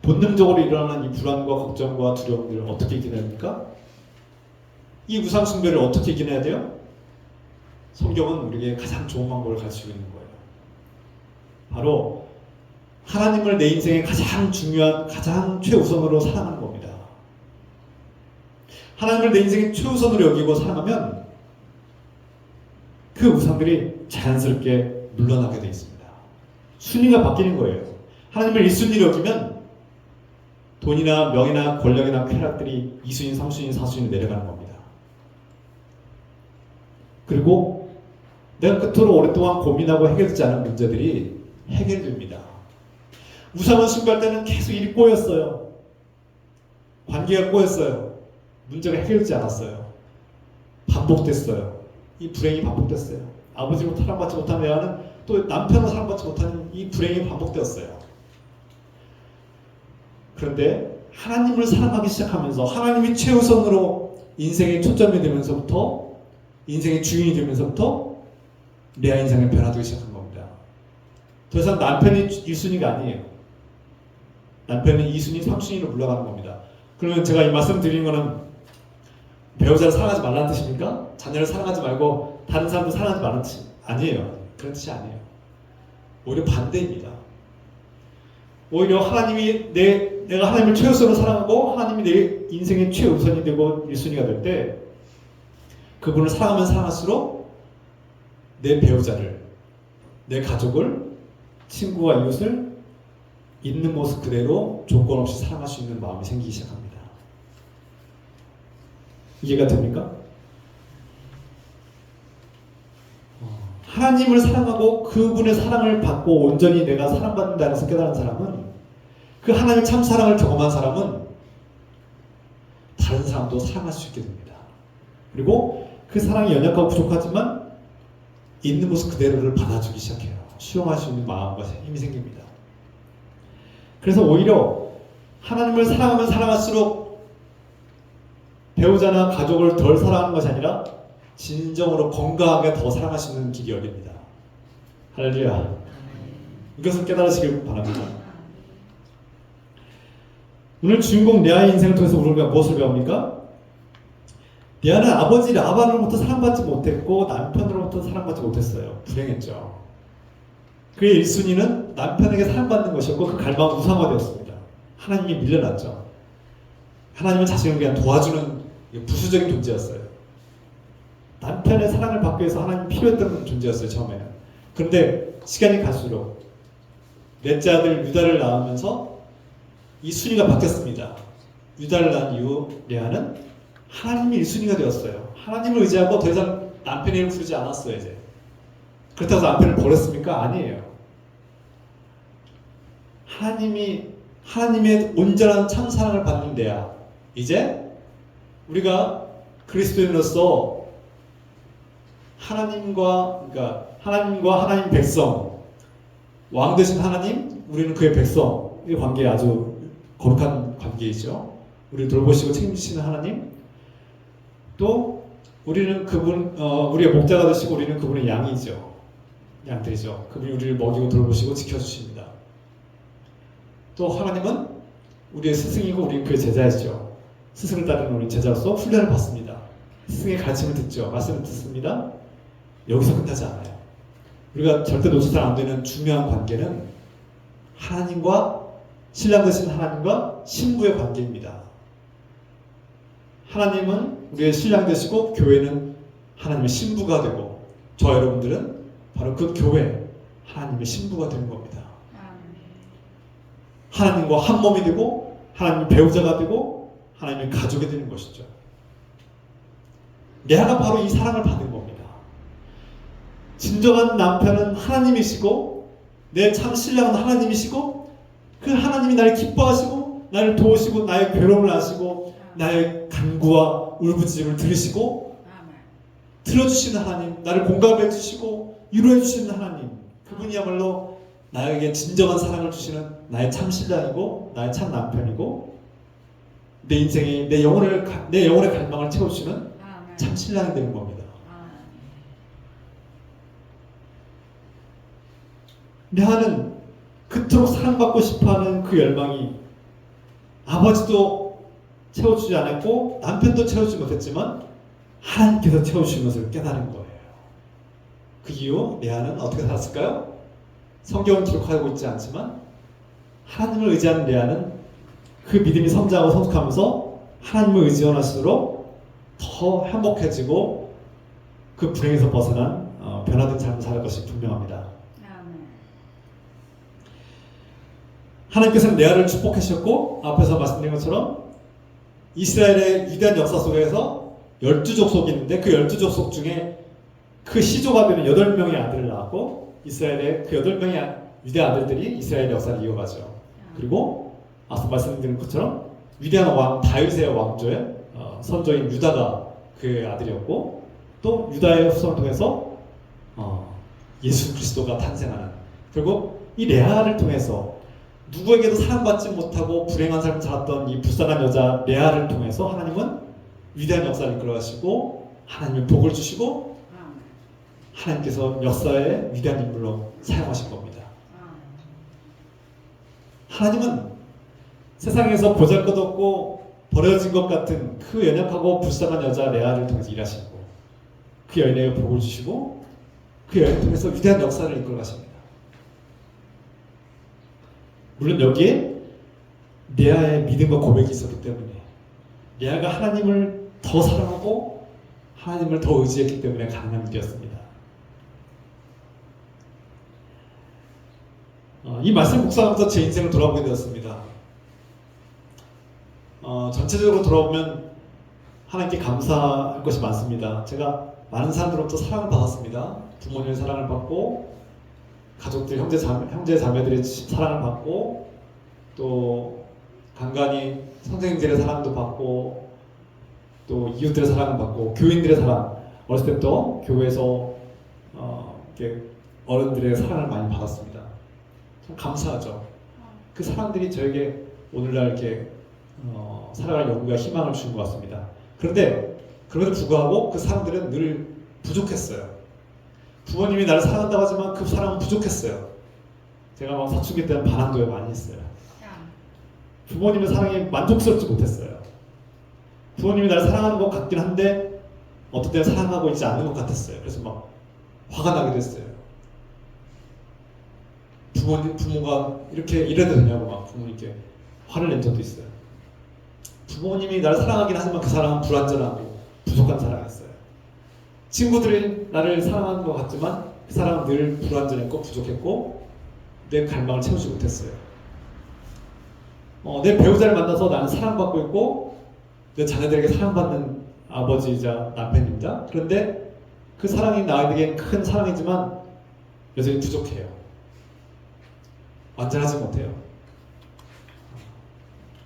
본능적으로 일어나는 이 불안과 걱정과 두려움들을 어떻게 이겨내야 됩니까? 이 우상 숭배를 어떻게 이겨내야 돼요? 성경은 우리에게 가장 좋은 방법을 가르치고 있는 거예요. 바로 하나님을 내 인생의 가장 중요한, 가장 최우선으로 사랑하는 겁니다. 하나님을 내 인생의 최우선으로 여기고 사랑하면 그 우상들이 자연스럽게 물러나게 되어 있습니다. 순위가 바뀌는 거예요. 하나님을 1순위로 여기면 돈이나 명예나 권력이나 쾌락들이 2순위, 3순위, 4순위로 내려가는 겁니다. 그리고 내가 그토록 오랫동안 고민하고 해결되지 않은 문제들이 해결됩니다. 우상을 숭배할 때는 계속 일이 꼬였어요. 관계가 꼬였어요. 문제가 해결되지 않았어요. 반복됐어요. 이 불행이 반복됐어요. 아버지로부터 사랑받지 못한 레아는 또 남편으로 사랑받지 못하는 이 불행이 반복되었어요. 그런데 하나님을 사랑하기 시작하면서 하나님이 최우선으로 인생의 초점이 되면서부터 인생의 주인이 되면서부터 레아 인생이 변화되기 시작한 겁니다. 더 이상 남편이 1순위가 아니에요. 남편은 2순위, 3순위로 물러가는 겁니다. 그러면 제가 이 말씀 드리는 거는 배우자를 사랑하지 말라는 뜻입니까? 자녀를 사랑하지 말고 다른 사람도 사랑하지 말라는 뜻이 아니에요. 그런 뜻이 아니에요. 오히려 반대입니다. 오히려 하나님이 내가 하나님을 최우선으로 사랑하고 하나님이 내 인생의 최우선이 되고 1순위가 될 때 그분을 사랑하면 사랑할수록 내 배우자를, 내 가족을, 친구와 이웃을 있는 모습 그대로 조건 없이 사랑할 수 있는 마음이 생기기 시작합니다. 이해가 됩니까? 하나님을 사랑하고 그분의 사랑을 받고 온전히 내가 사랑받는다는 것을 깨달은 사람은, 그 하나님의 참 사랑을 경험한 사람은 다른 사람도 사랑할 수 있게 됩니다. 그리고 그 사랑이 연약하고 부족하지만 있는 모습 그대로를 받아주기 시작해요. 수용할 수 있는 마음과 힘이 생깁니다. 그래서 오히려 하나님을 사랑하면 사랑할수록 배우자나 가족을 덜 사랑하는 것이 아니라 진정으로 건강하게 더 사랑할 수 있는 길이 열립니다. 할렐루야. 이것을 깨달으시길 바랍니다. 오늘 주인공 레아의 인생을 통해서 우리가 무엇을 배웁니까? 레아는 아버지 라반으로부터 사랑받지 못했고 남편으로부터 사랑받지 못했어요. 불행했죠. 그의 1순위는 남편에게 사랑받는 것이었고 그 갈망은 우상화되었습니다. 하나님이 밀려났죠. 하나님은 자신을 그냥 도와주는 부수적인 존재였어요. 남편의 사랑을 받기 위해서 하나님이 필요했던 존재였어요. 처음에는. 그런데 시간이 갈수록 넷째 아들 유다를 낳으면서 이 순위가 바뀌었습니다. 유다를 낳은 이후 레아는 하나님이 1순위가 되었어요. 하나님을 의지하고 더 이상 남편의 이름을 부르지 않았어요. 이제. 그렇다고 해서 남편을 버렸습니까? 아니에요. 하나님의 온전한 참 사랑을 받는 레아. 이제 우리가 그리스도인으로서 하나님과 하나님 백성, 왕 되신 하나님, 우리는 그의 백성의 관계에 아주 거룩한 관계이죠. 우리를 돌보시고 책임지시는 하나님, 또 우리는 우리의 목자가 되시고 우리는 그분의 양이죠. 양들이죠. 그분이 우리를 먹이고 돌보시고 지켜주십니다. 또 하나님은 우리의 스승이고 우리는 그의 제자이죠. 스승을 따르는 우리 제자로서 훈련을 받습니다. 스승의 가르침을 듣죠. 말씀을 듣습니다. 여기서 끝나지 않아요. 우리가 절대 놓쳐서는 안 되는 중요한 관계는 하나님과 신랑 되신 하나님과 신부의 관계입니다. 하나님은 우리의 신랑 되시고 교회는 하나님의 신부가 되고 저 여러분들은 바로 그 교회 하나님의 신부가 되는 겁니다. 하나님과 한 몸이 되고 하나님의 배우자가 되고 하나님의 가족이 되는 것이죠. 레아가 바로 이 사랑을 받은 겁니다. 진정한 남편은 하나님이시고 내 참 신랑은 하나님이시고 그 하나님이 나를 기뻐하시고 나를 도우시고 나의 괴로움을 아시고 나의 간구와 울부짖음을 들으시고 들어주시는 하나님, 나를 공감해 주시고 위로해 주시는 하나님, 그분이야말로 나에게 진정한 사랑을 주시는 나의 참 신랑이고 나의 참 남편이고 내 인생에 내 영혼의 갈망을 채워주시는 참 신랑이 되는 겁니다. 레아는 그토록 사랑받고 싶어하는 그 열망이 아버지도 채워주지 않았고 남편도 채워주지 못했지만 하나님께서 채워주신 것을 깨달은 거예요. 그 이후 레아는 어떻게 살았을까요? 성경은 기록하고 있지 않지만 하나님을 의지하는 레아는 그 믿음이 성장하고 성숙하면서 하나님을 의지할수록 더 행복해지고 그 불행에서 벗어난 변화된 삶을 살 것이 분명합니다. 하나님께서는 레아를 축복하셨고 앞에서 말씀드린 것처럼 이스라엘의 위대한 역사 속에서 12족속이 있는데 그 12족속 중에 그 시조가 되는 8명의 아들을 낳았고 이스라엘의 그 8명의 위대한 아들들이 이스라엘의 역사를 이어가죠. 그리고 앞서 말씀드린 것처럼 위대한 왕 다윗의 왕조의 선조인 유다가 그 아들이었고 또 유다의 후손을 통해서 예수 그리스도가 탄생하는, 그리고 이 레아를 통해서 누구에게도 사랑받지 못하고 불행한 삶을 살았던 이 불쌍한 여자 레아를 통해서 하나님은 위대한 역사를 이끌어가시고 하나님의 복을 주시고 하나님께서 역사의 위대한 인물로 사용하신 겁니다. 하나님은 세상에서 보잘것없고 버려진 것 같은 그 연약하고 불쌍한 여자 레아를 통해서 일하시고 그 여인에게 복을 주시고 그 여인을 통해서 위대한 역사를 이끌어가십니다. 물론 여기에 레아의 믿음과 고백이 있었기 때문에 레아가 하나님을 더 사랑하고 하나님을 더 의지했기 때문에 가능한 일이었습니다. 이 말씀 묵상하면서 제 인생을 돌아보게 되었습니다. 전체적으로 돌아보면 하나님께 감사할 것이 많습니다. 제가 많은 사람들로부터 사랑을 받았습니다. 부모님의 사랑을 받고 가족들, 형제 자매들의 사랑을 받고 또 간간히 선생님들의 사랑도 받고 또 이웃들의 사랑을 받고 교인들의 사랑, 어렸을 때부터 교회에서 이렇게 어른들의 사랑을 많이 받았습니다. 참 감사하죠. 그 사람들이 저에게 오늘날 이렇게 살아갈 용기와 희망을 준 것 같습니다. 그런데 그럼에도 불구하고 그 사람들은 늘 부족했어요. 부모님이 나를 사랑한다고 하지만 그 사랑은 부족했어요. 제가 막 사춘기 때는 반항도에 많이 했어요. 부모님의 사랑이 만족스럽지 못했어요. 부모님이 나를 사랑하는 것 같긴 한데 어떤 때는 사랑하고 있지 않는 것 같았어요. 그래서 막 화가 나게 됐어요. 부모가 이렇게 이래도 되냐고 막 부모님께 화를 낸 적도 있어요. 부모님이 나를 사랑하긴 하지만 그 사랑은 불완전하고 부족한 사랑이었어요. 친구들이 나를 사랑하는 것 같지만 그 사랑은 늘 불완전했고 부족했고 내 갈망을 채우지 못했어요. 내 배우자를 만나서 나는 사랑받고 있고 내 자녀들에게 사랑받는 아버지이자 남편입니다. 그런데 그 사랑이 나에겐 큰 사랑이지만 여전히 부족해요. 완전하지 못해요.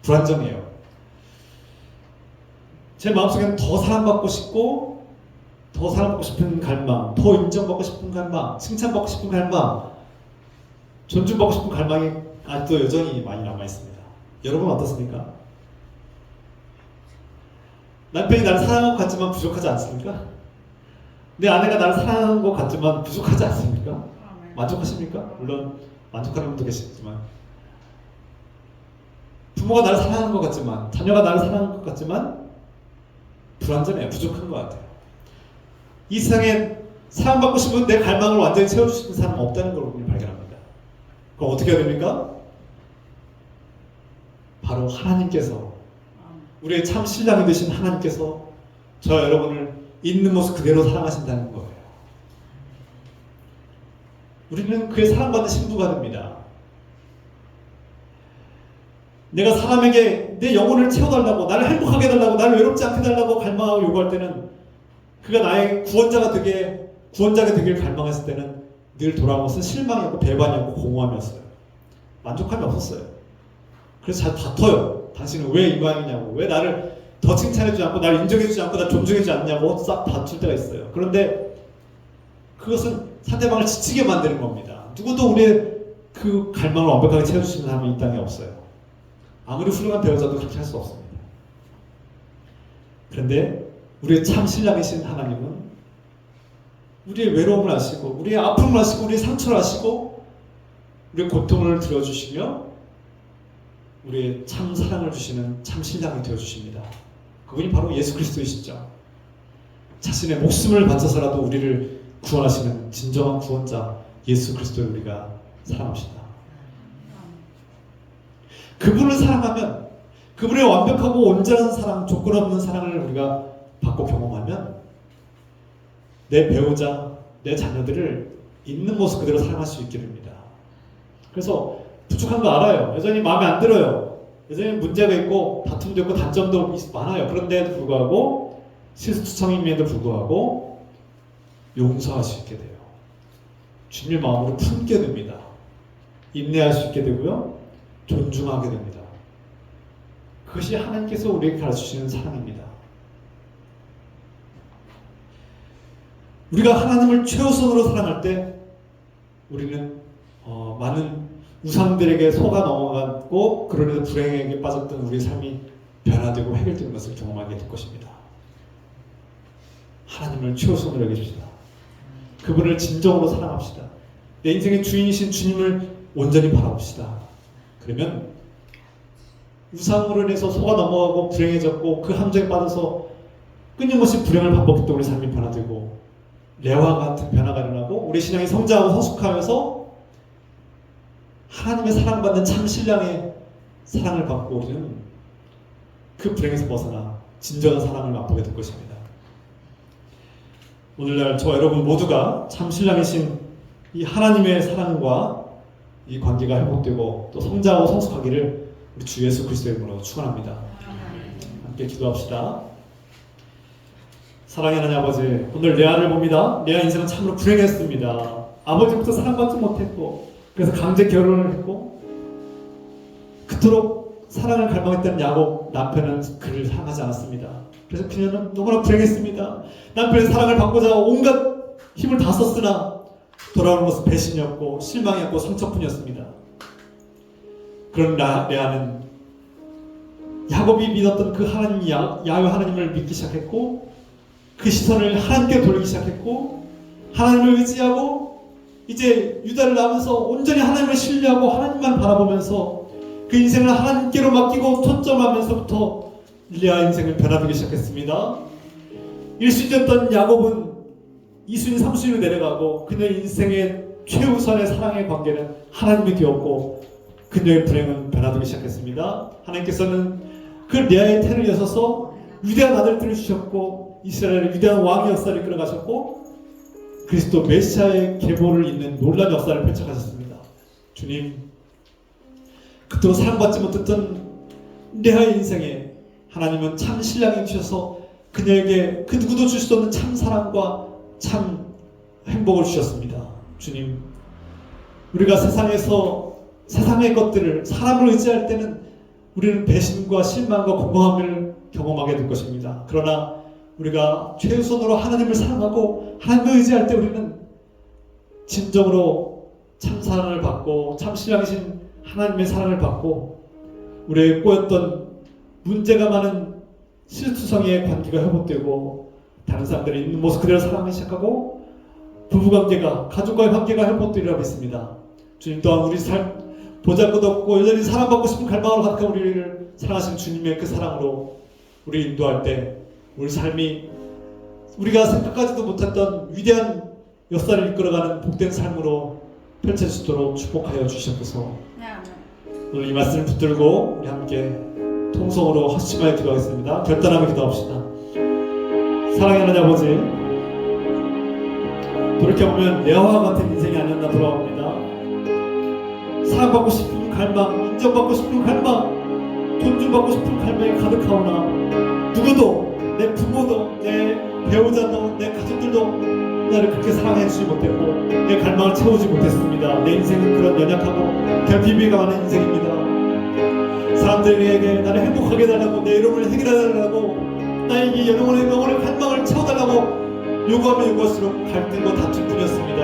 불완전해요. 제 마음속에는 더 사랑받고 싶고 더 사랑받고 싶은 갈망, 더 인정받고 싶은 갈망, 칭찬받고 싶은 갈망, 존중받고 싶은 갈망이 아직도 여전히 많이 남아있습니다. 여러분 어떻습니까? 남편이 나를 사랑하는 것 같지만 부족하지 않습니까? 내 아내가 나를 사랑하는 것 같지만 부족하지 않습니까? 만족하십니까? 물론 만족하는 분도 계시지만 부모가 나를 사랑하는 것 같지만 자녀가 나를 사랑하는 것 같지만 불완전해요. 부족한 것 같아요. 이 세상에 사랑받고 싶은 내 갈망을 완전히 채워주시는 사람은 없다는 걸 우리 발견합니다. 그럼 어떻게 해야 됩니까? 바로 하나님께서 우리의 참 신랑이 되신 하나님께서 저와 여러분을 있는 모습 그대로 사랑하신다는 거예요. 우리는 그의 사랑받는 신부가 됩니다. 내가 사람에게 내 영혼을 채워달라고, 나를 행복하게 해달라고, 나를 외롭지 않게 해달라고 갈망하고 요구할 때는 그가 나의 구원자가 되길 갈망했을 때는 늘 돌아온 것은 실망이었고 배반이었고 공허함이었어요. 만족함이 없었어요. 그래서 잘 다퉈요. 당신은 왜 이 모양이냐고, 왜 나를 더 칭찬해주지 않고 나를 인정해주지 않고 나를 존중해주지 않냐고 싹 다툴 때가 있어요. 그런데 그것은 상대방을 지치게 만드는 겁니다. 누구도 우리의 그 갈망을 완벽하게 채워주시는 사람이 이 땅에 없어요. 아무리 훌륭한 배우자도 그렇게 할 수 없습니다. 그런데 우리의 참 신랑이신 하나님은 우리의 외로움을 아시고 우리의 아픔을 아시고 우리의 상처를 아시고 우리의 고통을 들어주시며 우리의 참 사랑을 주시는 참 신랑이 되어주십니다. 그분이 바로 예수 그리스도이시죠. 자신의 목숨을 바쳐서라도 우리를 구원하시는 진정한 구원자 예수 그리스도를 우리가 사랑합시다. 그분을 사랑하면 그분의 완벽하고 온전한 사랑, 조건 없는 사랑을 우리가 받고 경험하면 내 배우자, 내 자녀들을 있는 모습 그대로 사랑할 수 있게 됩니다. 그래서 부족한 거 알아요. 여전히 마음에 안 들어요. 여전히 문제가 있고 다툼도 있고 단점도 많아요. 그런데도 불구하고 실수투성임에도 불구하고 용서할 수 있게 돼요. 주님의 마음으로 품게 됩니다. 인내할 수 있게 되고요. 존중하게 됩니다. 그것이 하나님께서 우리에게 가르치시는 사랑입니다. 우리가 하나님을 최우선으로 사랑할 때 우리는 많은 우상들에게 속아 넘어갔고 그로 인해서 불행에게 빠졌던 우리의 삶이 변화되고 해결되는 것을 경험하게 될 것입니다. 하나님을 최우선으로 여기십시다. 그분을 진정으로 사랑합시다. 내 인생의 주인이신 주님을 온전히 바라봅시다. 그러면 우상으로 인해서 속아 넘어가고 불행해졌고 그 함정에 빠져서 끊임없이 불행을 반복했던 우리 삶이 변화되고 레아와 같은 변화가 일어나고 우리 신앙이 성장하고 성숙하면서 하나님의 사랑받는 참 신랑의 사랑을 받고 우리는 그 불행에서 벗어나 진정한 사랑을 맛보게 될 것입니다. 오늘날 저와 여러분 모두가 참 신랑이신 이 하나님의 사랑과 이 관계가 회복되고 또 성장하고 성숙하기를 우리 주 예수 그리스도의 이름으로 축원합니다. 함께 기도합시다. 사랑의 하나님 아버지, 오늘 레아를 봅니다. 레아 인생은 참으로 불행했습니다. 아버지부터 사랑받지 못했고, 그래서 강제 결혼을 했고, 그토록 사랑을 갈망했던 야곱 남편은 그를 사랑하지 않았습니다. 그래서 그녀는 너무나 불행했습니다. 남편의 사랑을 받고자 온갖 힘을 다 썼으나 돌아오는 것은 배신이었고 실망이었고 상처뿐이었습니다. 그런 레아는 야곱이 믿었던 그 하나님 야훼 하나님을 믿기 시작했고, 그 시선을 하나님께 돌리기 시작했고, 하나님을 의지하고 이제 유다를 낳으면서 온전히 하나님을 신뢰하고 하나님만 바라보면서 그 인생을 하나님께로 맡기고 초점하면서부터 레아 인생을 변화되기 시작했습니다. 1순위였던 야곱은 2순위, 3순위로 내려가고 그녀의 인생의 최우선의 사랑의 관계는 하나님이 되었고 그녀의 불행은 변화되기 시작했습니다. 하나님께서는 그 레아의 태를 여서서 위대한 아들들을 주셨고 이스라엘의 위대한 왕의 역사를 이끌어가셨고 그리스도 메시아의 계보를 잇는 놀라운 역사를 펼쳐가셨습니다. 주님, 그토록 사랑받지 못했던 레아의 인생에 하나님은 참 신랑이 주셔서 그녀에게 그 누구도 줄 수 없는 참 사랑과 참 행복을 주셨습니다. 주님, 우리가 세상에서 세상의 것들을 사람을 의지할 때는 우리는 배신과 실망과 공허함을 경험하게 될 것입니다. 그러나 우리가 최우선으로 하나님을 사랑하고 하나님을 의지할 때 우리는 진정으로 참 사랑을 받고 참 신랑이신 하나님의 사랑을 받고 우리의 꼬였던 문제가 많은 실투성의 관계가 회복되고 다른 사람들이 있는 모습 그대로 사랑하기 시작하고 부부관계가 가족과의 관계가 회복되리라 믿습니다. 주님 또한 우리 삶 보잘것없고 여전히 사랑받고 싶은 갈망으로 가득한 우리를 사랑하신 주님의 그 사랑으로 우리 인도할 때 우리 삶이 우리가 생각하지도 못했던 위대한 역사를 이끌어가는 복된 삶으로 펼쳐지도록 축복하여 주시옵소서. 오늘 이 말씀을 붙들고 우리 함께 통성으로 허심하여 기도하겠습니다. 결단하며 기도합시다. 사랑의 하나님 아버지, 돌이켜보면 레아와 같은 인생이 아니었나 돌아옵니다. 사랑받고 싶은 갈망, 인정받고 싶은 갈망, 존중받고 싶은 갈망이 가득하오나 누구도, 내 부모도, 내 배우자도, 내 가족들도 나를 그렇게 사랑해주지 못했고 내 갈망을 채우지 못했습니다. 내 인생은 그런 연약하고 결핍이 많은 인생입니다. 사람들에게 나를 행복하게 해달라고, 내 이름을 해결해달라고, 나에게 영혼의 갈망을 채워달라고 요구하면 요구할수록 갈등과 다툼뿐이었습니다.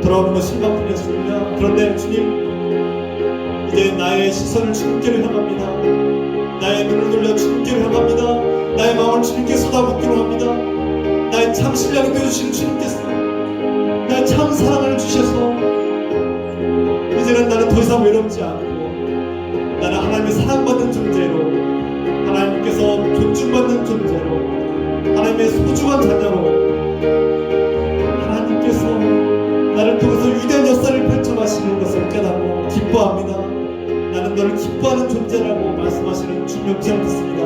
돌아오는 것 실망뿐이었습니다. 그런데 주님, 이제 나의 시선을 주님께로 향합니다. 나의 눈을 돌려 주님께로 향합니다. 나의 마음을 주님께 쏟아붓기로 합니다. 나의 참 신랑이 되어주신 주님께서 나의 참 사랑을 주셔서 이제는 나는 더 이상 외롭지 않고 나는 하나님의 사랑받는 존재로, 하나님께서 존중받는 존재로, 하나님의 소중한 자녀로 하나님께서 나를 통해서 위대한 역사를 펼쳐가시는 것을 깨닫고 기뻐합니다. 나는 너를 기뻐하는 존재라고 말씀하시는 주님 음성을 듣습니다.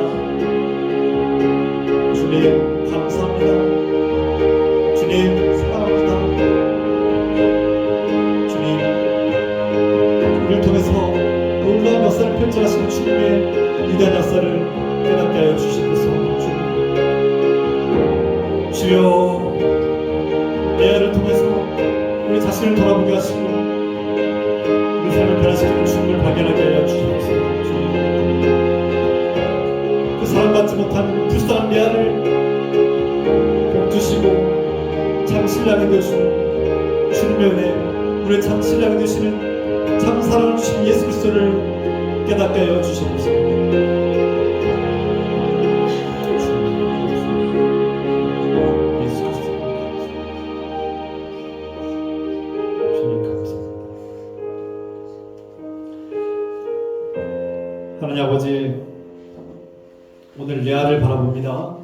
주님 감사합니다. 주님 사랑합니다. 주님, 우리를 통해서 놀라운 역사를 펼쳐가시는 주님의 위대한 역사를 깨닫게 하여 주시옵소서. 주여, 레아를 통해서 우리 자신을 돌아보게 하시고 우리 삶을 변화시키는 주님을 발견하게 하여 주시옵소서. 그 사랑받지 못한 불쌍한 레아를 복주시고 참 신랑이 되시는 주님의 은혜, 우리의 참 신랑이 되시는 참 사랑을 주신 예수 그리스도를 깨닫게 하여 주시옵소서. 하나님 아버지, 오늘 레아를 바라봅니다.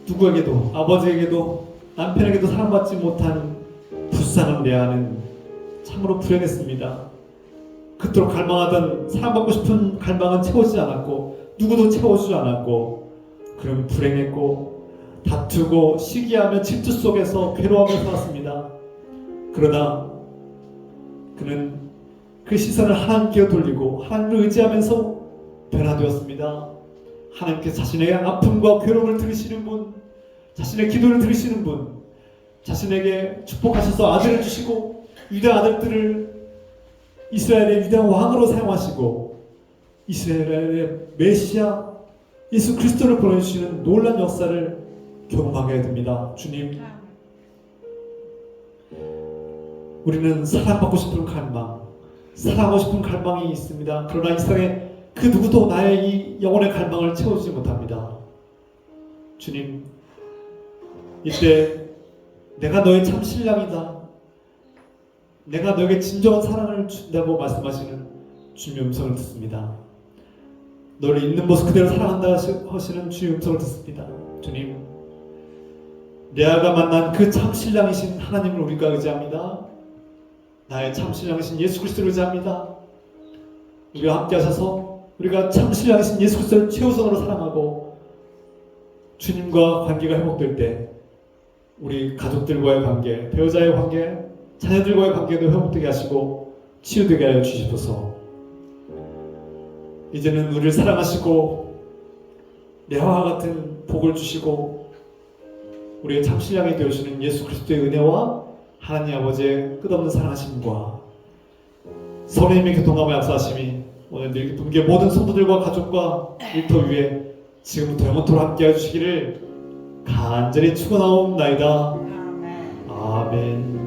누구에게도, 아버지에게도 남편에게도 사랑받지 못한 불쌍한 레아는 참으로 불행했습니다. 그토록 갈망하던 사랑받고 싶은 갈망은 채워지지 않았고 누구도 채워주지 않았고 그는 불행했고 다투고 시기하며 질투 속에서 괴로워하며 살았습니다. 그러나 그는 그 시선을 하나님께 돌리고 하나님을 의지하면서 변화되었습니다. 하나님께서 자신의 아픔과 괴로움을 들으시는 분, 자신의 기도를 들으시는 분, 자신에게 축복하셔서 아들을 주시고 유다 아들들을 이스라엘의 위대한 왕으로 사용하시고 이스라엘의 메시아 예수 그리스도를 보내주시는 놀라운 역사를 경험하게 됩니다. 주님, 우리는 사랑받고 싶은 갈망, 사랑하고 싶은 갈망이 있습니다. 그러나 이 세상에 그 누구도 나의 이 영혼의 갈망을 채워주지 못합니다. 주님, 이때 내가 너의 참 신랑이다, 내가 너에게 진정한 사랑을 준다고 말씀하시는 주님의 음성을 듣습니다. 너를 있는 모습 그대로 사랑한다 하시는 주님의 음성을 듣습니다. 주님, 레아가 만난 그 참 신랑이신 하나님을 우리가 의지합니다. 나의 참 신랑이신 예수 그리스도를 의지합니다. 우리와 함께 하셔서 우리가 참 신랑이신 예수 그리스도를 최우선으로 사랑하고 주님과 관계가 회복될 때 우리 가족들과의 관계, 배우자의 관계, 자녀들과의 관계도 회복되게 하시고 치유되게 하여 주시옵소서. 이제는 우리를 사랑하시고 레아와 같은 복을 주시고 우리의 참 신랑이 되어주시는 예수 그리스도의 은혜와 하나님 아버지의 끝없는 사랑하심과 성령님의 교통감을 약속하심이 오늘 늘 기쁨께 모든 성도들과 가족과 일터 위에 지금부터 영원토록 함께 해주시기를 간절히 축원하옵나이다. 아멘.